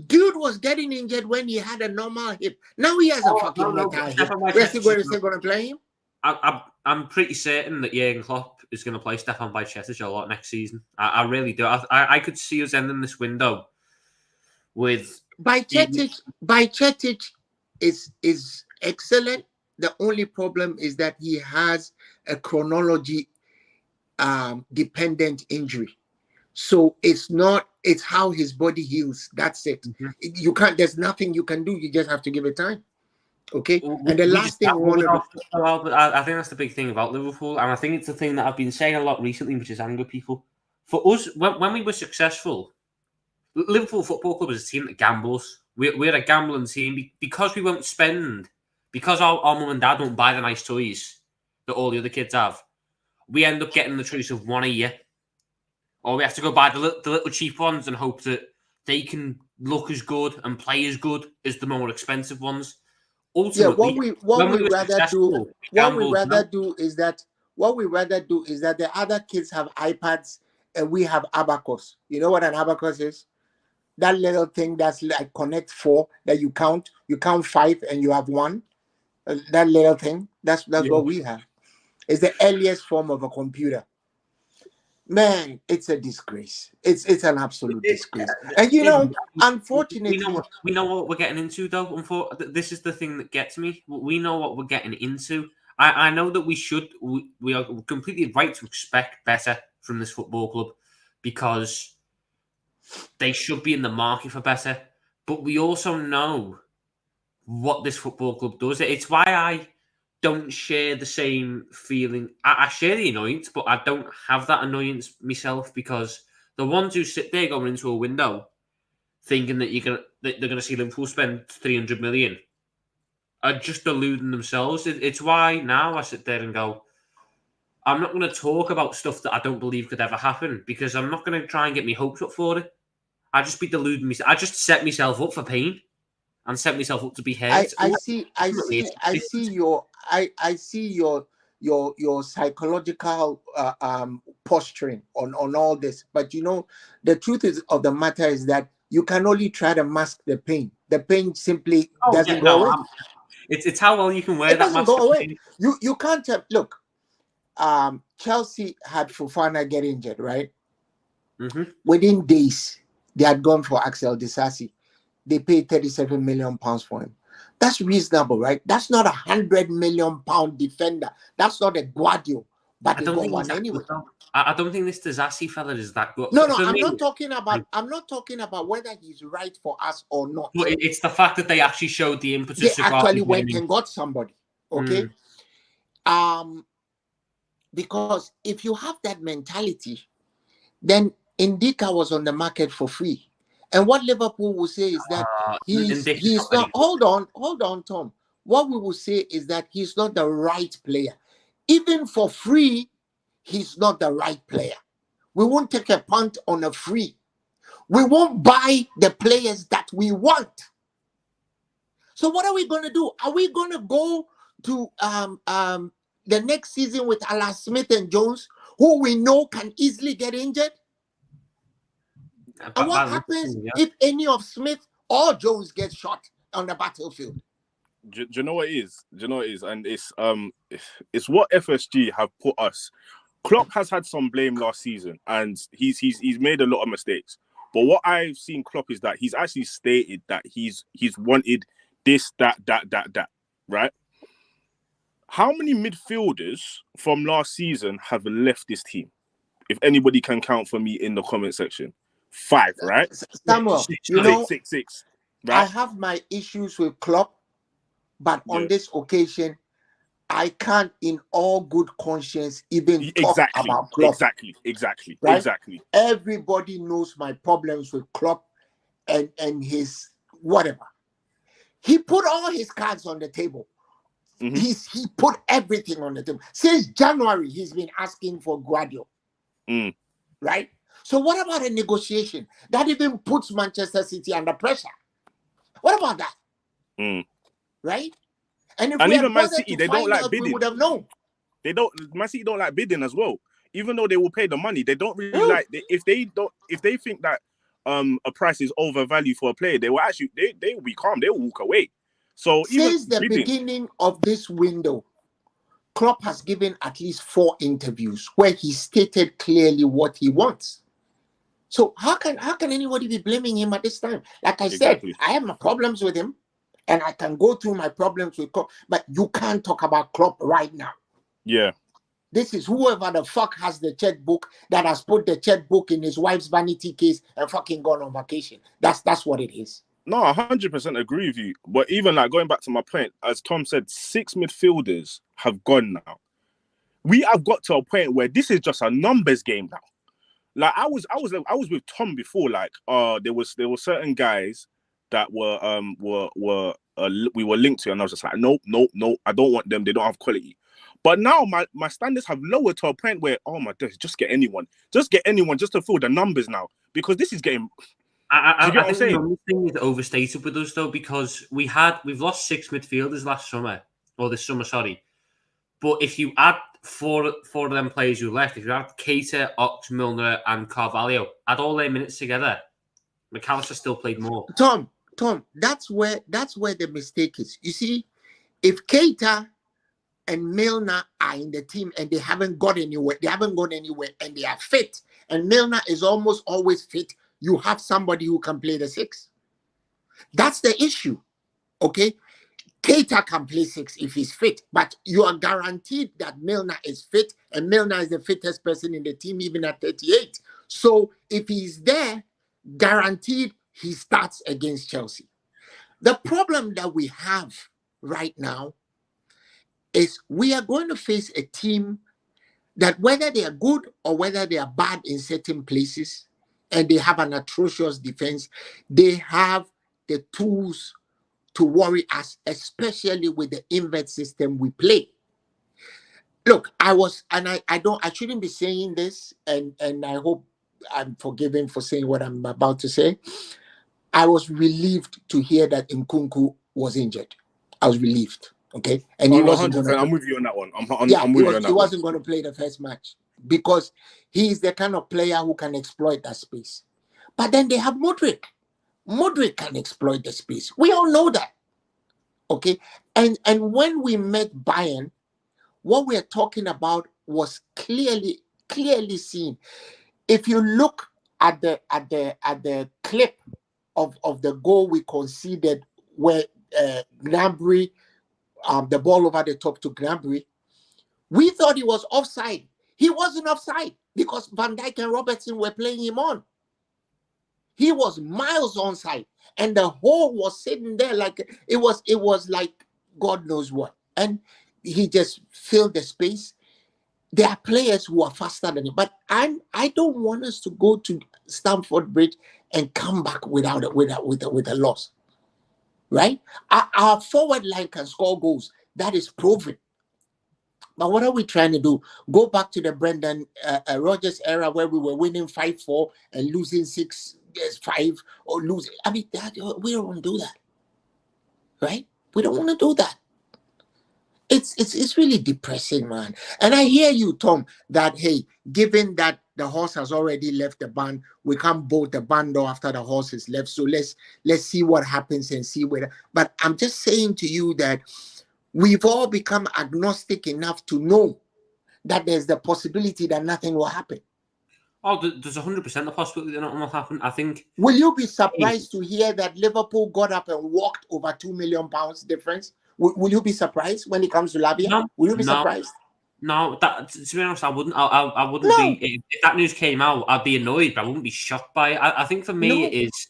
Dude was getting injured when he had a normal hip. Now he has a fucking metal hip. We're still gonna play him? I'm pretty certain that Jurgen Klopp is going to play Stefan Bajcetic a lot next season. I really do. I could see us ending this window with Bajcetic is excellent. The only problem is that he has a chronology dependent injury. So it's how his body heals. That's it. You can't, there's nothing you can do. You just have to give it time. Okay. And the last thing I think that's the big thing about Liverpool, and I think it's the thing that I've been saying a lot recently, which has angered people. For us, when we were successful, Liverpool Football Club is a team that gambles. We're a gambling team because we won't spend, because our mum and dad won't buy the nice toys that all the other kids have. We end up getting the choice of one a year, or we have to go buy the little cheap ones and hope that they can look as good and play as good as the more expensive ones. Ultimately, what we rather do is that the other kids have iPads and we have abacus. You know what an abacus is? That little thing that's like connect 4 that you count 5 and you have 1. That little thing. That's what we have. It's the earliest form of a computer. Man, it's a disgrace. It's an absolute disgrace. And you know, unfortunately, we know what we're getting into, though. This is the thing that gets me. We know what we're getting into. I know that we are completely right to expect better from this football club, because they should be in the market for better. But we also know what this football club does. It's why I don't share the same feeling. I share the annoyance, but I don't have that annoyance myself, because the ones who sit there going into a window thinking that they're gonna see Liverpool spend 300 million are just deluding themselves. It's why now I sit there and go, I'm not going to talk about stuff that I don't believe could ever happen, because I'm not going to try and get my hopes up for it. I just be deluding myself. I just set myself up for pain and set myself up to be hurt. I see your psychological posturing on all this, but you know the truth of the matter is that you can only try to mask the pain. The pain simply doesn't go away. It's how well you can wear It that doesn't mask. go away. You can't look. Chelsea had Fofana get injured, right? Mm-hmm. Within days, they had gone for Axel Disasi. They paid £37 million for him. That's reasonable, right? That's not £100 million defender. That's not a Guardiola, but they got one anyway. I don't think this Disasi fella is that good. No, I'm not talking about whether he's right for us or not. But it's the fact that they actually showed the impetus. They actually went and got somebody. Okay. Because if you have that mentality, then Indika was on the market for free. And what Liverpool will say is that he's not. Hold on, Tom. What we will say is that he's not the right player. Even for free, he's not the right player. We won't take a punt on a free. We won't buy the players that we want. So what are we going to do? Are we going to go to the next season with Alan Smith and Jones, who we know can easily get injured? And what happens if any of Smith or Jones gets shot on the battlefield? Do you know what it is? And it's what FSG have put us. Klopp has had some blame last season, and he's made a lot of mistakes. But what I've seen Klopp is that he's actually stated that he's wanted this, that, right? How many midfielders from last season have left this team? If anybody can count for me in the comment section. 5, right? Samuel, six, right? I have my issues with Klopp, but on this occasion, I can't, in all good conscience, even talk about Klopp. Exactly. Right? Exactly. Everybody knows my problems with Klopp and his whatever. He put all his cards on the table. Mm-hmm. He put everything on the table. Since January, he's been asking for Guardiola. Right? So what about a negotiation? That even puts Manchester City under pressure. What about that? Right? And if we even Man City, they don't like bidding. We would have known. Man City don't like bidding as well. Even though they will pay the money, they don't really like. If they think that a price is overvalued for a player, they will actually they will be calm. They will walk away. So since the beginning of this window, Klopp has given at least 4 interviews where he stated clearly what he wants. So how can anybody be blaming him at this time? Like I said, I have my problems with him, and I can go through my problems with Klopp, but you can't talk about Klopp right now. Yeah. This is whoever the fuck has the checkbook that has put the checkbook in his wife's vanity case and fucking gone on vacation. That's what it is. No, 100% agree with you. But even like going back to my point, as Tom said, 6 midfielders have gone now. We have got to a point where this is just a numbers game now. Like I was with Tom before. Like there were certain guys that were we were linked to, and I was just like, no, I don't want them. They don't have quality. But now my standards have lowered to a point where, oh my gosh, just get anyone just to fill the numbers now, because this is getting. I think the only thing is overstated with us though, because we've lost 6 midfielders this summer, sorry. But if you add four of them players who left, if you add Keita, Ox, Milner, and Carvalho, add all their minutes together, McAllister still played more. Tom, that's where the mistake is. You see, if Keita and Milner are in the team and they haven't gone anywhere, and they are fit, and Milner is almost always fit, you have somebody who can play the 6. That's the issue. Okay? Keita can play 6 if he's fit, but you are guaranteed that Milner is fit, and Milner is the fittest person in the team, even at 38. So if he's there, guaranteed he starts against Chelsea. The problem that we have right now is we are going to face a team that, whether they are good or whether they are bad in certain places, and they have an atrocious defense, they have the tools to worry us, especially with the invert system we play. Look, I shouldn't be saying this, and I hope I'm forgiven for saying what I'm about to say. I was relieved to hear that Nkunku was injured. I was relieved. Okay, and he wasn't 100%. going to. I'm with you on that one. Yeah, I'm with you on he that one. wasn't going to play the first match because he's the kind of player who can exploit that space. But then they have Modric. Modric can exploit the space. We all know that. Okay, and when we met Bayern, what we're talking about was clearly seen. If you look at the clip of the goal we conceded, where Gnabry, the ball over the top to Gnabry, we thought he was offside. He wasn't offside because Van Dijk and Robertson were playing him on. He was miles onside, and the hole was sitting there like it was like God knows what. And he just filled the space. There are players who are faster than him, but I don't want us to go to Stamford Bridge and come back with a loss, right? Our forward line can score goals. That is proven. But what are we trying to do? Go back to the Brendan Rodgers era where we were winning 5-4 and losing 6-5 or losing. I mean, we don't want to do that, right? We don't want to do that. It's really depressing, man. And I hear you, Tom, that, hey, given that the horse has already left the barn, we can't bolt the barn door after the horse is left. So let's see what happens and see whether. But I'm just saying to you that we've all become agnostic enough to know that there's the possibility that nothing will happen. Oh, there's 100% the possibility that nothing will happen. I think. Will you be surprised to hear that Liverpool got up and walked over £2 million difference? Will you be surprised when it comes to Lavia? No, Will you be surprised? No, to be honest, I wouldn't. I wouldn't be. If that news came out, I'd be annoyed, but I wouldn't be shocked by it. I think for me, it is.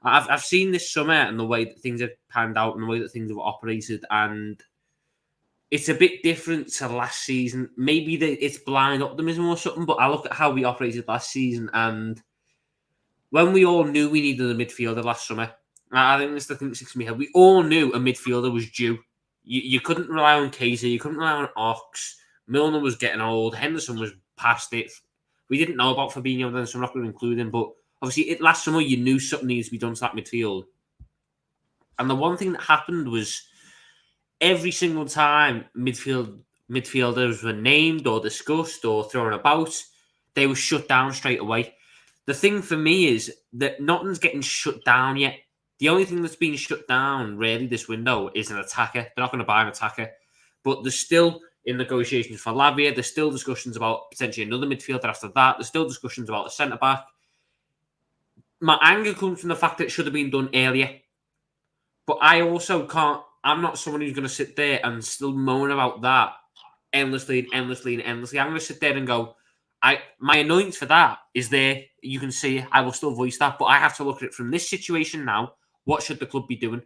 I've seen this summer and the way that things have panned out and the way that things have operated, and it's a bit different to last season. Maybe it's blind optimism or something, but I look at how we operated last season, and when we all knew we needed a midfielder last summer, I think that's the thing that sticks in my head. We all knew a midfielder was due. You couldn't rely on Casey. You couldn't rely on Ox. Milner was getting old. Henderson was past it. We didn't know about Fabinho then, so I'm not going to include him. But obviously, last summer, you knew something needs to be done to that midfield. And the one thing that happened was every single time midfielders were named or discussed or thrown about, they were shut down straight away. The thing for me is that nothing's getting shut down yet. The only thing that's been shut down, really, this window is an attacker. They're not going to buy an attacker. But there's still, in negotiations for Lavia, there's still discussions about potentially another midfielder after that. There's still discussions about a centre-back. My anger comes from the fact that it should have been done earlier. But I also can't... I'm not someone who's going to sit there and still moan about that endlessly. I'm going to sit there and go, my annoyance for that is there. You can see I will still voice that, but I have to look at it from this situation now. What should the club be doing?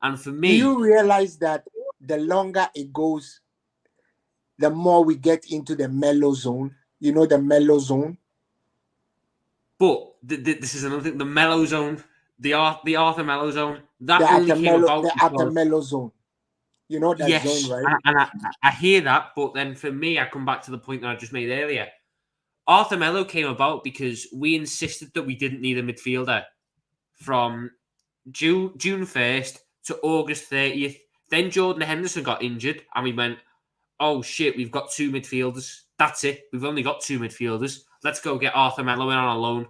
And for me... Do you realize that the longer it goes, the more we get into the mellow zone? You know the mellow zone? But this is another thing. The mellow zone, the Arthur Mellow zone, that only came about the Arthur Mellow zone. You know that zone, right? And I hear that, but then for me, I come back to the point that I just made earlier. Arthur Mellow came about because we insisted that we didn't need a midfielder from June 1st to August 30th. Then Jordan Henderson got injured and we went, oh shit, we've got two midfielders. That's it. We've only got two midfielders. Let's go get Arthur Mellow in on a loan.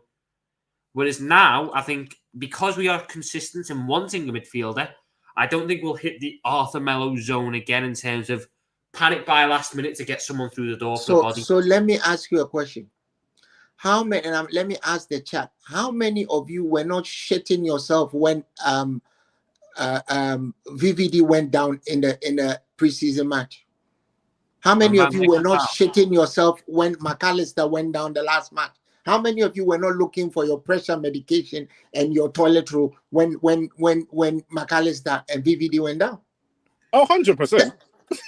Whereas now, I think because we are consistent in wanting a midfielder, I don't think we'll hit the Arthur Mellow zone again in terms of panic by last minute to get someone through the door for the body. So let me ask you a question. How many? And let me ask the chat. How many of you were not shitting yourself when VVD went down in the preseason match? How many of you were not shitting yourself when McAllister went down the last match? How many of you were not looking for your pressure medication and your toilet roll when McAllister and VVD went down? Oh, 100%.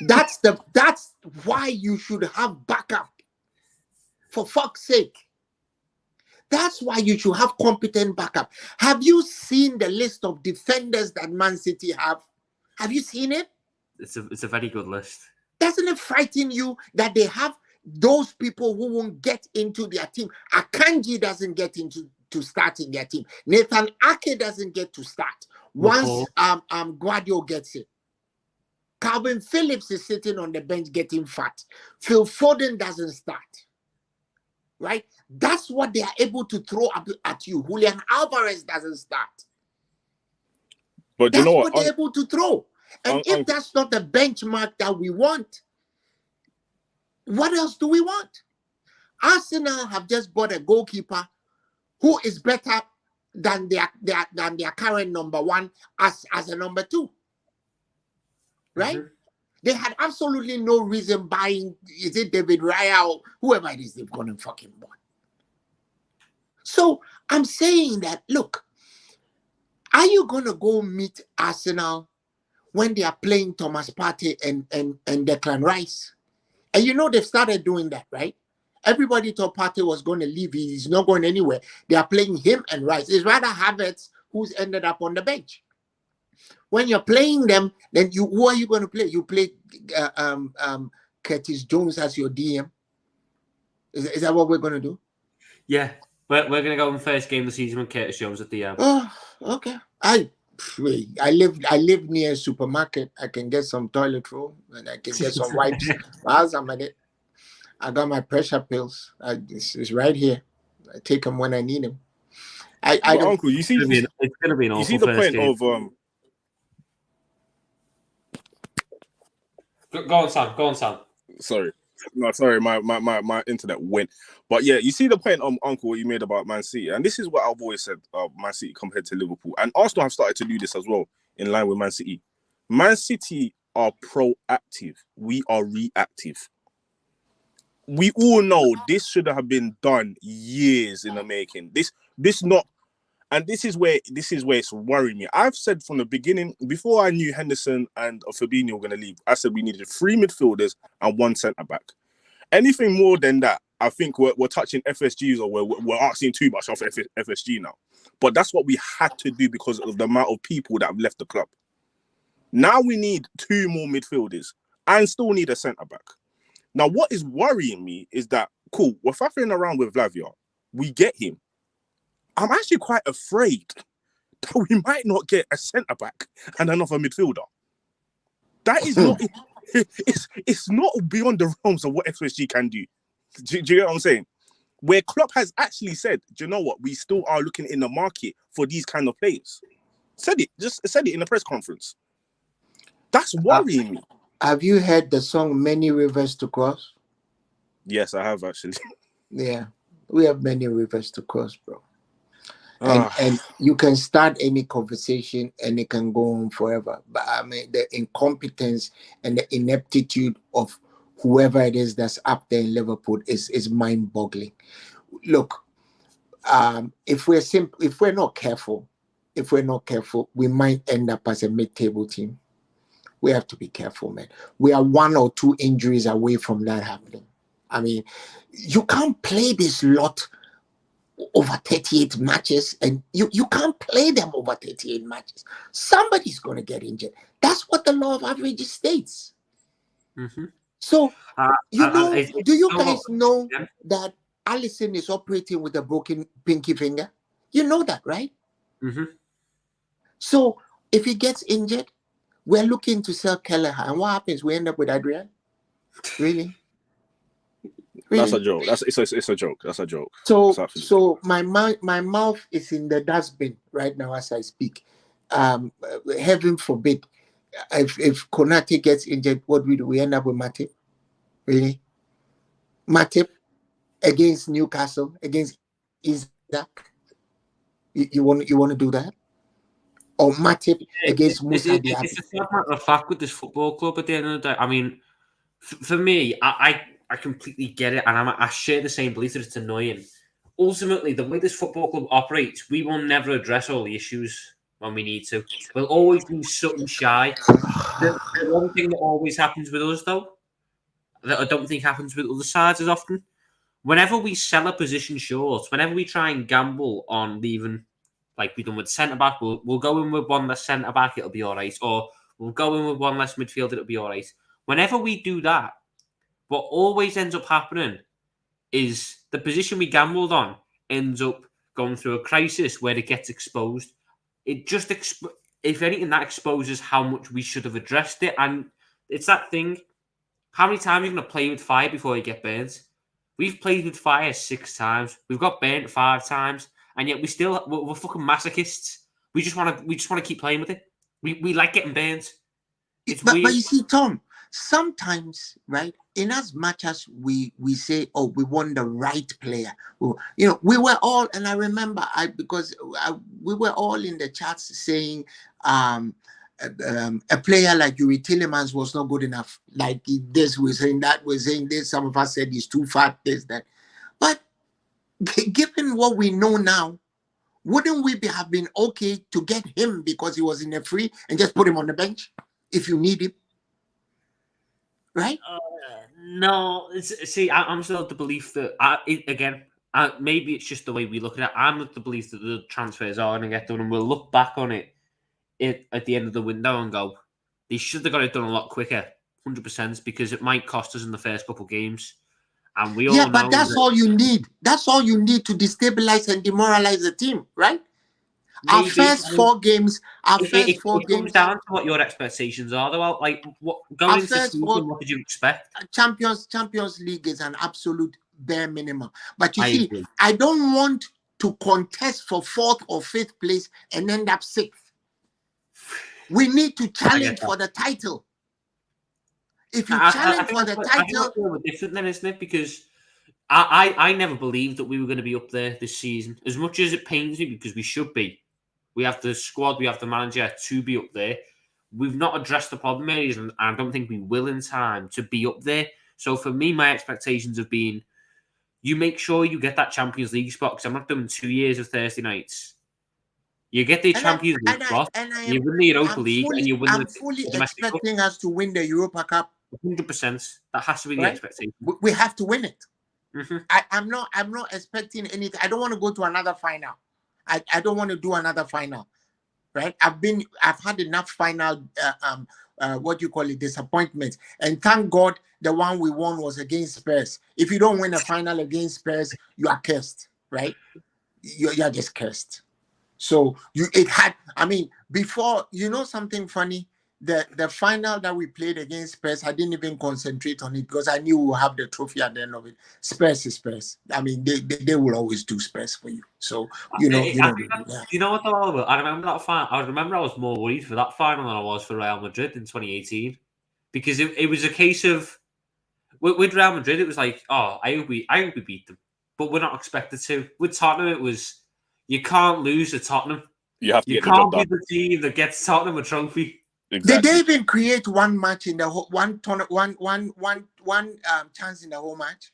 That's why you should have backup. For fuck's sake. That's why you should have competent backup. Have you seen the list of defenders that Man City have? Have you seen it? It's a very good list. Doesn't it frighten you that they have those people who won't get into their team. Akanji doesn't get into to start in their team. Nathan Ake doesn't get to start once Guardiola gets it. Calvin Phillips is sitting on the bench getting fat. Phil Foden doesn't start. Right? That's what they are able to throw up at you. Julian Alvarez doesn't start. But That's you know what they're able to throw. And if that's not the benchmark that we want, what else do we want? Arsenal have just bought a goalkeeper who is better than their current number one as a number two. Right? Mm-hmm. They had absolutely no reason buying, is it David Raya or whoever it is they've gone and fucking bought. So I'm saying that, look, are you going to go meet Arsenal when they are playing Thomas Partey and Declan Rice? And you know they've started doing that, right? Everybody thought Partey was going to leave. He's not going anywhere. They are playing him and Rice. It's rather Havertz who's ended up on the bench. When you're playing them, then who are you going to play? You play Curtis Jones as your DM. Is that what we're going to do? Yeah. We're going to go in first game of the season with Curtis Jones at DM. Oh, okay. I live near a supermarket. I can get some toilet roll and I can get some wipes. I got my pressure pills. It's right here. I take them when I need them. Uncle, you see, it's going to be an awful. You see the point game. of Go on, Sam. Sorry. No, sorry, my internet went. But yeah, you see the point, Uncle, what you made about Man City. And this is what I've always said, Man City compared to Liverpool. And Arsenal have started to do this as well, in line with Man City. Man City are proactive. We are reactive. We all know this should have been done years in the making. This is where it's worrying me. I've said from the beginning, before I knew Henderson and Fabinho were going to leave, I said we needed 3 midfielders and 1 centre-back. Anything more than that, I think we're touching FSGs or we're asking too much off FSG now. But that's what we had to do because of the amount of people that have left the club. Now we need 2 more midfielders and still need a centre-back. Now, what is worrying me is that, cool, we're faffing around with Lavia. We get him. I'm actually quite afraid that we might not get a centre-back and another midfielder. That is not... It's not beyond the realms of what FSG can do. Do you get what I'm saying? Where Klopp has actually said, do you know what? We still are looking in the market for these kind of players. Said it in a press conference. That's worrying me. Have you heard the song Many Rivers to Cross? Yes, I have actually. Yeah, we have many rivers to cross, bro. And you can start any conversation and it can go on forever. But I mean, the incompetence and the ineptitude of whoever it is that's up there in Liverpool is mind-boggling. Look, if we're not careful, we might end up as a mid-table team. We have to be careful, man. We are 1 or 2 injuries away from that happening. I mean, you can't play this lot over 38 matches, and you can't play them over 38 matches. Somebody's going to get injured. That's what the law of averages states. Mm-hmm. So, do you guys know that Alisson is operating with a broken pinky finger? You know that, right? Mm-hmm. So, if he gets injured, we're looking to sell Kelleher. And what happens? We end up with Adrian? Really? That's a joke. It's a joke. That's a joke. So my mouth is in the dustbin right now as I speak. Heaven forbid, if Konate gets injured, what we do? We end up with Matip. Really? Matip against Newcastle, against Isaac. You want to do that? Or Matip against Musa Diaby? It's a matter of fact with this football club at the end of the day. I mean, for me, I completely get it, and I share the same belief that it's annoying. Ultimately, the way this football club operates, we will never address all the issues when we need to. We'll always be something shy. The one thing that always happens with us, though, that I don't think happens with other sides as often, whenever we sell a position short, whenever we try and gamble on leaving, like we've done with centre-back, we'll go in with 1 less centre-back, it'll be all right. Or we'll go in with 1 less midfielder, it'll be all right. Whenever we do that, what always ends up happening is the position we gambled on ends up going through a crisis where it gets exposed. It just, if anything, that exposes how much we should have addressed it. And it's that thing. How many times are you going to play with fire before you get burnt? We've played with fire 6 times. We've got burnt 5 times, and yet we're fucking masochists. We just want to keep playing with it. We like getting burnt. It's but weird. you see, Tom, sometimes, right, in as much as we say, oh, we want the right player, we were all, and I remember, we were all in the chats saying a player like Yuri Tillemans was not good enough. Like this, we're saying that, we're saying this. Some of us said he's too fat, this, that. But given what we know now, wouldn't we have been okay to get him because he was in a free and just put him on the bench if you need him? Right? No. See, I'm still of the belief that, maybe it's just the way we look at it. I'm of the belief that the transfers are going to get done, and we'll look back on it at the end of the window and go, they should have got it done a lot quicker, 100%, because it might cost us in the first couple of games. And we all know but that's all you need. That's all you need to destabilize and demoralize the team, right? Maybe. Our first 4 games. It comes down to what your expectations are, though. Like, going into the season, what did you expect? Champions League is an absolute bare minimum. But you see, I don't want to contest for 4th or 5th place and end up 6th. We need to challenge for the title. If you challenge for the title, it's different then, isn't it? Because I never believed that we were going to be up there this season. As much as it pains me, because we should be. We have the squad, we have the manager to be up there. We've not addressed the problem areas, and I don't think we will in time to be up there. So for me, my expectations have been, you make sure you get that Champions League spot, because I'm not doing 2 years of Thursday nights. You get the Champions League spot, you win the Europa League, and you win the domestic cup. I'm fully expecting us to win the Europa Cup. 100%. That has to be the expectation. We have to win it. Mm-hmm. I'm not expecting anything. I don't want to go to another final. I don't want to do another final, right? I've had enough final disappointments, and thank God the one we won was against Spurs. If you don't win a final against Spurs, you are cursed, right? You're just cursed. So before, something funny, the final that we played against Spurs, I didn't even concentrate on it because I knew we'll have the trophy at the end of it. Spurs is Spurs. I mean, they will always do Spurs for you. So you know what though? I remember that final. I was more worried for that final than I was for Real Madrid in 2018, because it was a case of with Real Madrid, it was like, oh, I hope we beat them, but we're not expected to. With Tottenham, it was, you can't lose to Tottenham. You have to you can't be the team that gets Tottenham a trophy. Exactly. Did they even create one match in the whole one chance in the whole match?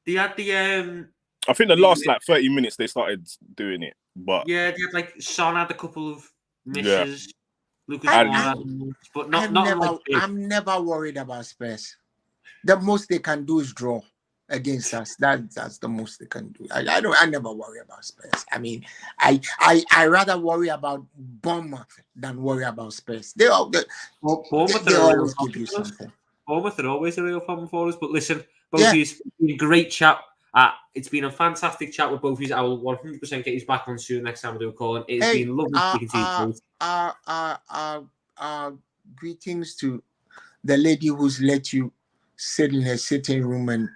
They had I think the last 30 minutes they started doing it, but they had Son had a couple of misses. Yeah. Lucas but I'm never worried about Spurs. The most they can do is draw against us. That's the most they can do. I never worry about Spurs. I mean, I rather worry about Bournemouth than worry about Spurs. They always give you something. Bournemouth are always a real problem for us. But listen, both of you, it's been a great chat. It's been a fantastic chat with both of you. I will 100% get you back on soon next time we do a call. And it's been lovely speaking to you both. Greetings to the lady who's let you sit in her sitting room and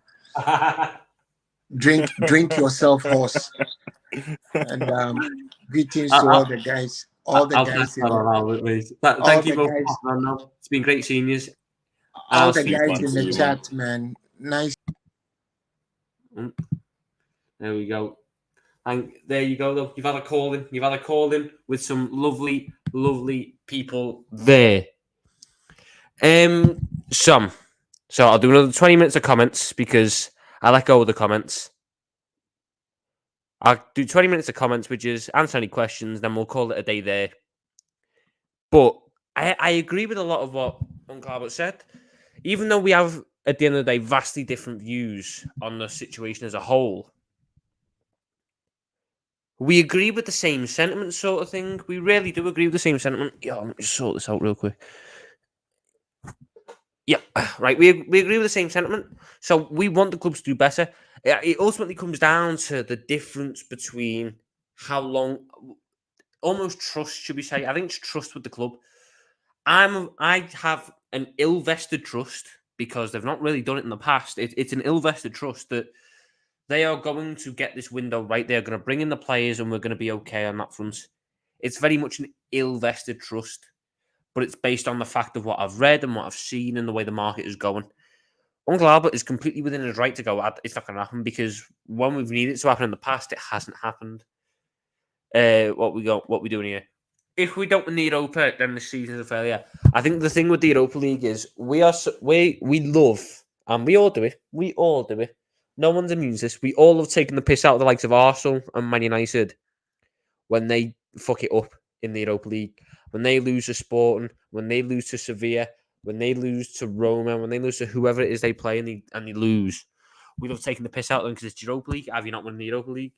drink yourself horse, and greetings to all the guys. Thank you both. It's been great seeing you. All the guys in the chat, man. Nice. There we go. And there you go, though. You've had a call in with some lovely, lovely people there. So I'll do another 20 minutes of comments because I let go of the comments. I'll do 20 minutes of comments, which is answer any questions, then we'll call it a day there. But I agree with a lot of what Uncle Albert said. Even though we have, at the end of the day, vastly different views on the situation as a whole, we agree with the same sentiment sort of thing. We really do agree with the same sentiment. Let me just sort this out real quick. Yeah, right. We agree with the same sentiment. So we want the clubs to do better. It ultimately comes down to the difference between how long, almost trust, should we say? I think it's trust with the club. I have an ill-vested trust because they've not really done it in the past. It's an ill-vested trust that they are going to get this window right. They're going to bring in the players, and we're going to be okay on that front. It's very much an ill-vested trust, but it's based on the fact of what I've read and what I've seen and the way the market is going. Uncle Albert is completely within his right to go. It's not going to happen because when we've needed it to happen in the past, it hasn't happened. What we doing here? If we don't win the Europa, then the season's a failure. I think the thing with the Europa League is we love, and we all do it. We all do it. No one's immune to this. We all have taken the piss out of the likes of Arsenal and Man United when they fuck it up in the Europa League, when they lose to Sporting, when they lose to Sevilla, when they lose to Roma, when they lose to whoever it is they play and they lose. We love taking the piss out of them because it's Europa League. Have you not won the Europa League?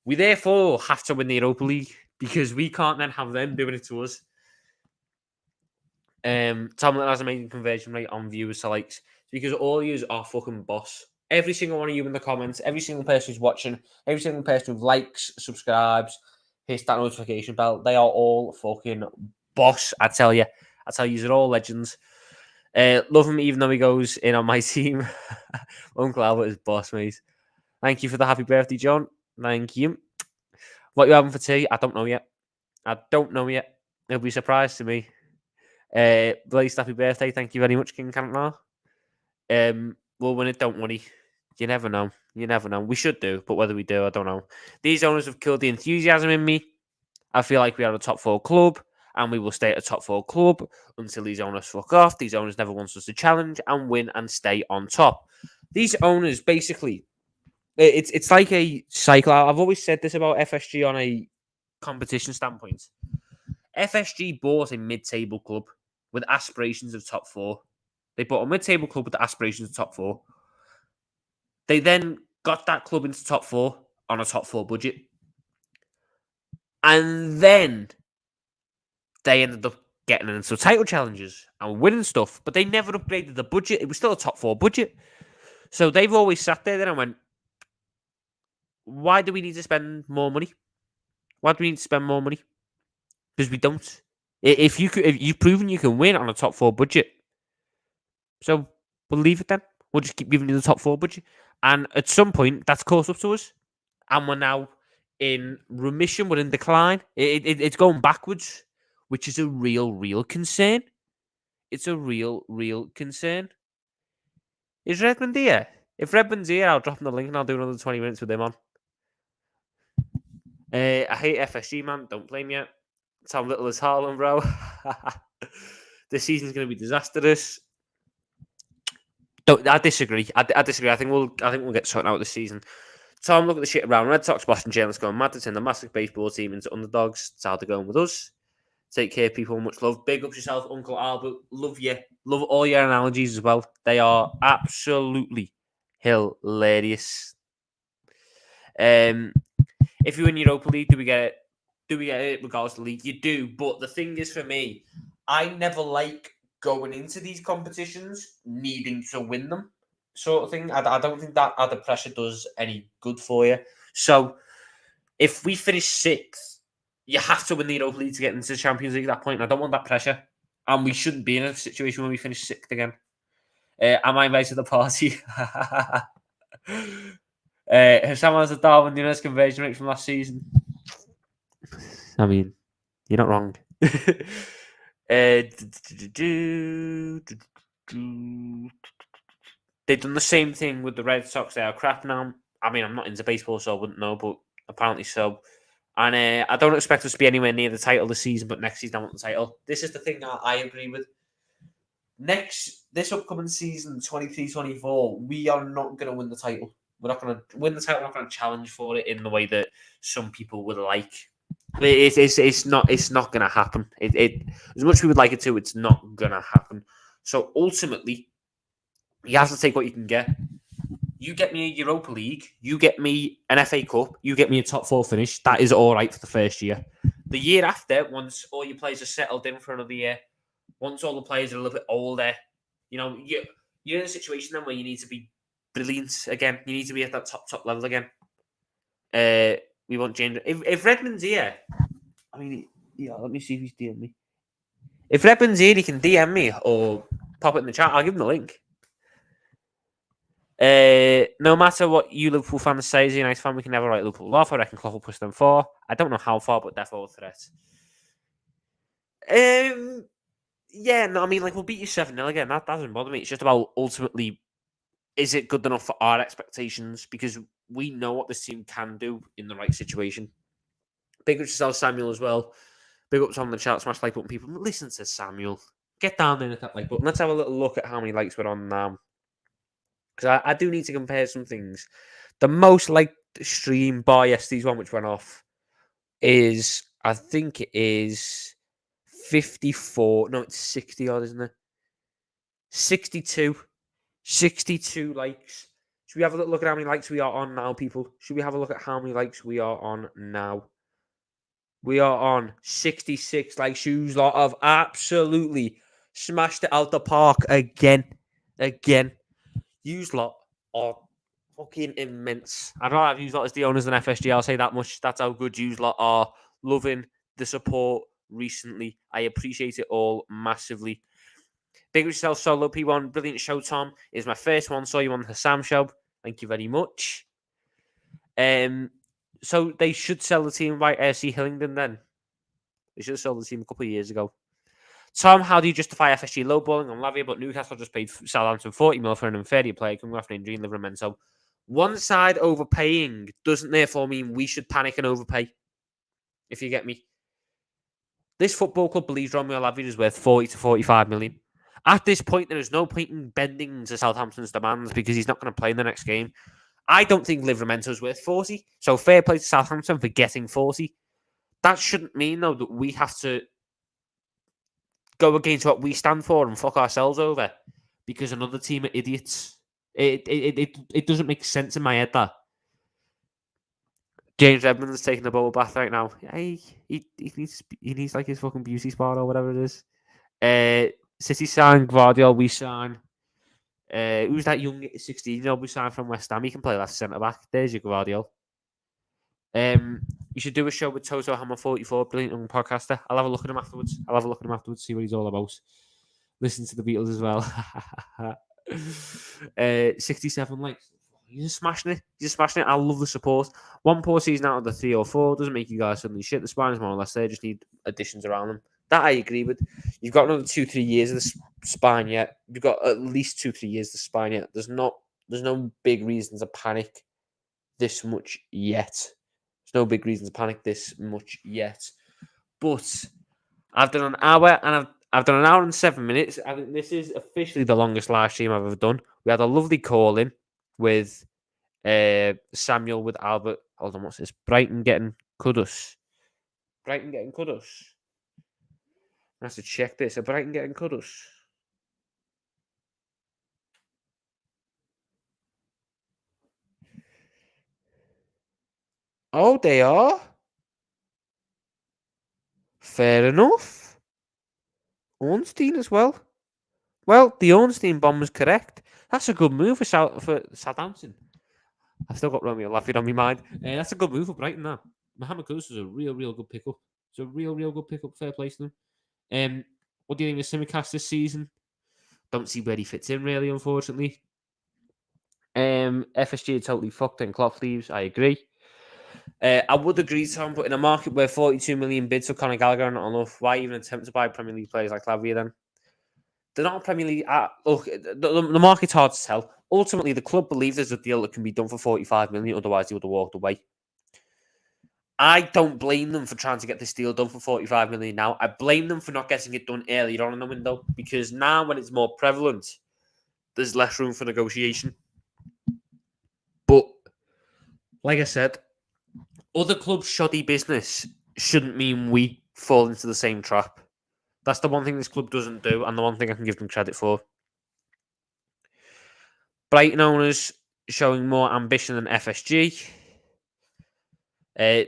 We therefore have to win the Europa League because we can't then have them doing it to us. Tom has an amazing conversion rate on viewers to likes because all yous are fucking boss. Every single one of you in the comments, every single person who's watching, every single person who likes, subscribes, hits that notification bell, they are all fucking boss. I tell you, you're all legends. Love him even though he goes in on my team. Uncle Albert is boss, mate. Thank you for the happy birthday, John. Thank you. What you having for tea? I don't know yet. It'll be a surprise to me. Blaze, happy birthday. Thank you very much, King Cantnar. We'll win it, don't worry. You never know. We should do, but whether we do, I don't know. These owners have killed the enthusiasm in me. I feel like we are a top 4 club, and we will stay at a top 4 club until these owners fuck off. These owners never want us to challenge and win and stay on top. These owners, basically, it's like a cycle. I've always said this about FSG on a competition standpoint. FSG bought a mid-table club with aspirations of top 4. They bought a mid-table club with aspirations of top 4. They then got that club into top 4 on a top 4 budget. And then they ended up getting into title challenges and winning stuff, but they never upgraded the budget. It was still a top 4 budget. So they've always sat there then and went, why do we need to spend more money? Because we don't. If you've proven you can win on a top 4 budget, so we'll leave it then. We'll just keep giving you the top 4 budget. And at some point, that's caught up to us. And we're now in remission. We're in decline. It's going backwards, which is a real concern. It's a real concern. Is Redmond here? If Redmond's here, I'll drop him the link and I'll do another 20 minutes with him on. I hate FSG, man. Don't blame you. Tom Little is Harlem, bro. This season's going to be disastrous. I disagree. I disagree. I think we'll get something out of this season. Tom, look at the shit around Red Sox, Boston Giants going mad to turn the massive baseball team into underdogs. That's how they're going with us. Take care, people. Much love. Big up yourself, Uncle Albert. Love you. Love all your analogies as well. They are absolutely hilarious. If you win Europa League, do we get it? Regardless of the league? You do. But the thing is, for me, I never like going into these competitions needing to win them, sort of thing. I don't think that added pressure does any good for you. So if we finish 6th, you have to win the Europa League to get into the Champions League at that point. I don't want that pressure. And we shouldn't be in a situation where we finish 6th again. Am I invited to the party? Hussam has a Darwin Nunez conversion rate from last season. I mean, you're not wrong. They've done the same thing with the Red Sox. They are crap now. I mean, I'm not into baseball, so I wouldn't know, but apparently so. And I don't expect us to be anywhere near the title this season, but next season I want the title. This is the thing I agree with. This upcoming season, 23-24, we are not going to win the title. We're not going to win the title. We're not going to challenge for it in the way that some people would like. It's not going to happen. As much as we would like it to, it's not going to happen. So ultimately, you have to take what you can get. You get me a Europa League, you get me an FA Cup, you get me a top 4 finish. That is all right for the first year. The year after, once all your players are settled in for another year, once all the players are a little bit older, You know, you're in a situation then where you need to be brilliant again. You need to be at that top level again. We want James. If Redmond's here, I mean, yeah. Let me see if he's DM me. If Redmond's here, he can DM me or pop it in the chat. I'll give him the link. No matter what you Liverpool fans say, as a United fan, we can never write Liverpool off. I reckon Klopp will push them far. I don't know how far, but definitely a threat. Yeah, no, I mean, like, we'll beat you 7-0 again. That doesn't bother me. It's just about ultimately, is it good enough for our expectations? Because we know what this team can do in the right situation. Big up to yourself, Samuel, as well. Big up to Tom in the chat. Smash like button, people. Listen to Samuel. Get down there and hit that like button. Let's have a little look at how many likes we're on now. Because I do need to compare some things. The most liked stream bar yesterday's one, which went off, is, I think it is 54. No, it's 60 odd, isn't it? 62. 62 likes. Should we have a look at how many likes we are on now, people? Should we have a look at how many likes we are on now? We are on 66 likes. You lot have absolutely smashed it out the park again. You lot are fucking immense. I'd rather have you lot as the owners than FSG. I'll say that much. That's how good you lot are. Loving the support recently. I appreciate it all massively. Big yourself, Solo P1. Brilliant show, Tom. It's my first one. Saw you on the Sam show. Thank you very much. So they should sell the team by RC Hillingdon then. They should have sold the team a couple of years ago. Tom, how do you justify FSG lowballing on Lavia, but Newcastle just paid Southampton 40 mil for an inferior player coming off an injury in Liverpool? One side overpaying doesn't therefore mean we should panic and overpay, if you get me. This football club believes Romeo Lavia is worth 40 to 45 million. At this point, there is no point in bending to Southampton's demands because he's not going to play in the next game. I don't think Livramento is worth 40, so fair play to Southampton for getting 40. That shouldn't mean, though, that we have to go against what we stand for and fuck ourselves over because another team are idiots. It doesn't make sense in my head, that. James Redmond is taking a bubble bath right now. He needs like his fucking beauty spot or whatever it is. City signed Guardiola, we sign. Who's that young 16-year-old we signed from West Ham? He can play left centre back. There's your Guardiola. You should do a show with Toto Hammer 44, brilliant young podcaster. I'll have a look at him afterwards. See what he's all about. Listen to the Beatles as well. 67 likes. He's just smashing it. I love the support. One poor season out of the 3 or 4 doesn't make you guys suddenly shit. The spine is more or less there. Just need additions around them. That I agree with. You've got another 2-3 years of the spine yet. You've got at least 2-3 years of the spine yet. There's no big reason to panic this much yet. There's no big reason to panic this much yet. But I've done an hour and I've done an hour and 7 minutes. I think this is officially the longest live stream I've ever done. We had a lovely call in with Samuel with Albert. Hold on, what's this? Brighton getting Kudus. I have to check this. Are Brighton getting Kudus? Oh, they are. Fair enough. Ornstein as well. Well, the Ornstein bomb was correct. That's a good move for Southampton. I've still got Romeo Lavia on my mind. That's a good move for Brighton now. Mohamed Kudus was a real good pickup. It's a real good pickup. Fair play to them. What do you think of Simicast this season? Don't see where he fits in, really, unfortunately. FSG are totally fucked and Klopp leaves. I agree. I would agree, Tom, but in a market where 42 million bids for Conor Gallagher are not enough, why even attempt to buy Premier League players like Lavia then? They're not Premier League. Look, the market's hard to tell. Ultimately, the club believe there's a deal that can be done for 45 million, otherwise they would have walked away. I don't blame them for trying to get this deal done for 45 million now. I blame them for not getting it done earlier on in the window, because now when it's more prevalent, there's less room for negotiation. But, like I said, other clubs' shoddy business shouldn't mean we fall into the same trap. That's the one thing this club doesn't do, and the one thing I can give them credit for. Brighton owners showing more ambition than FSG.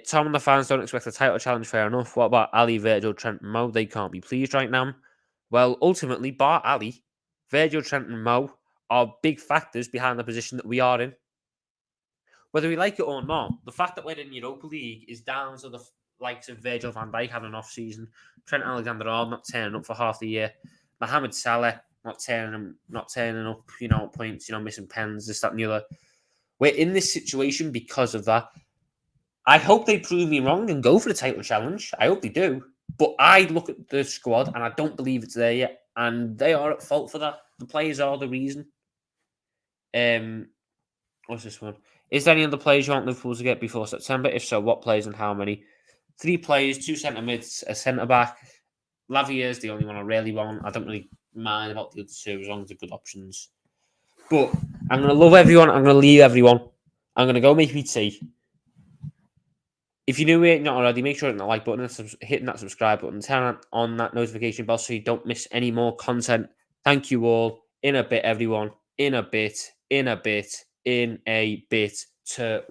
Tom and the fans don't expect a title challenge, fair enough. What about Ali, Virgil, Trent, and Mo? They can't be pleased right now. Well, ultimately, bar Ali, Virgil, Trent, and Mo are big factors behind the position that we are in. Whether we like it or not, the fact that we're in Europa League is down to the likes of Virgil van Dijk having an off season, Trent Alexander-Arnold not turning up for half the year, Mohamed Salah not turning up, at points, missing pens, this, that, and the other. We're in this situation because of that. I hope they prove me wrong and go for the title challenge. I hope they do. But I look at the squad and I don't believe it's there yet. And they are at fault for that. The players are the reason. What's this one? Is there any other players you want Liverpool to get before September? If so, what players and how many? 3 players, 2 centre mids, a centre back. Lavia is the only one I really want. I don't really mind about the other 2 as long as they're good options. But I'm going to love everyone. I'm going to leave everyone. I'm going to go make me tea. If you're new here, not already, make sure to hit that like button and hitting that subscribe button. Turn on that notification bell so you don't miss any more content. Thank you all. In a bit, everyone. In a bit. To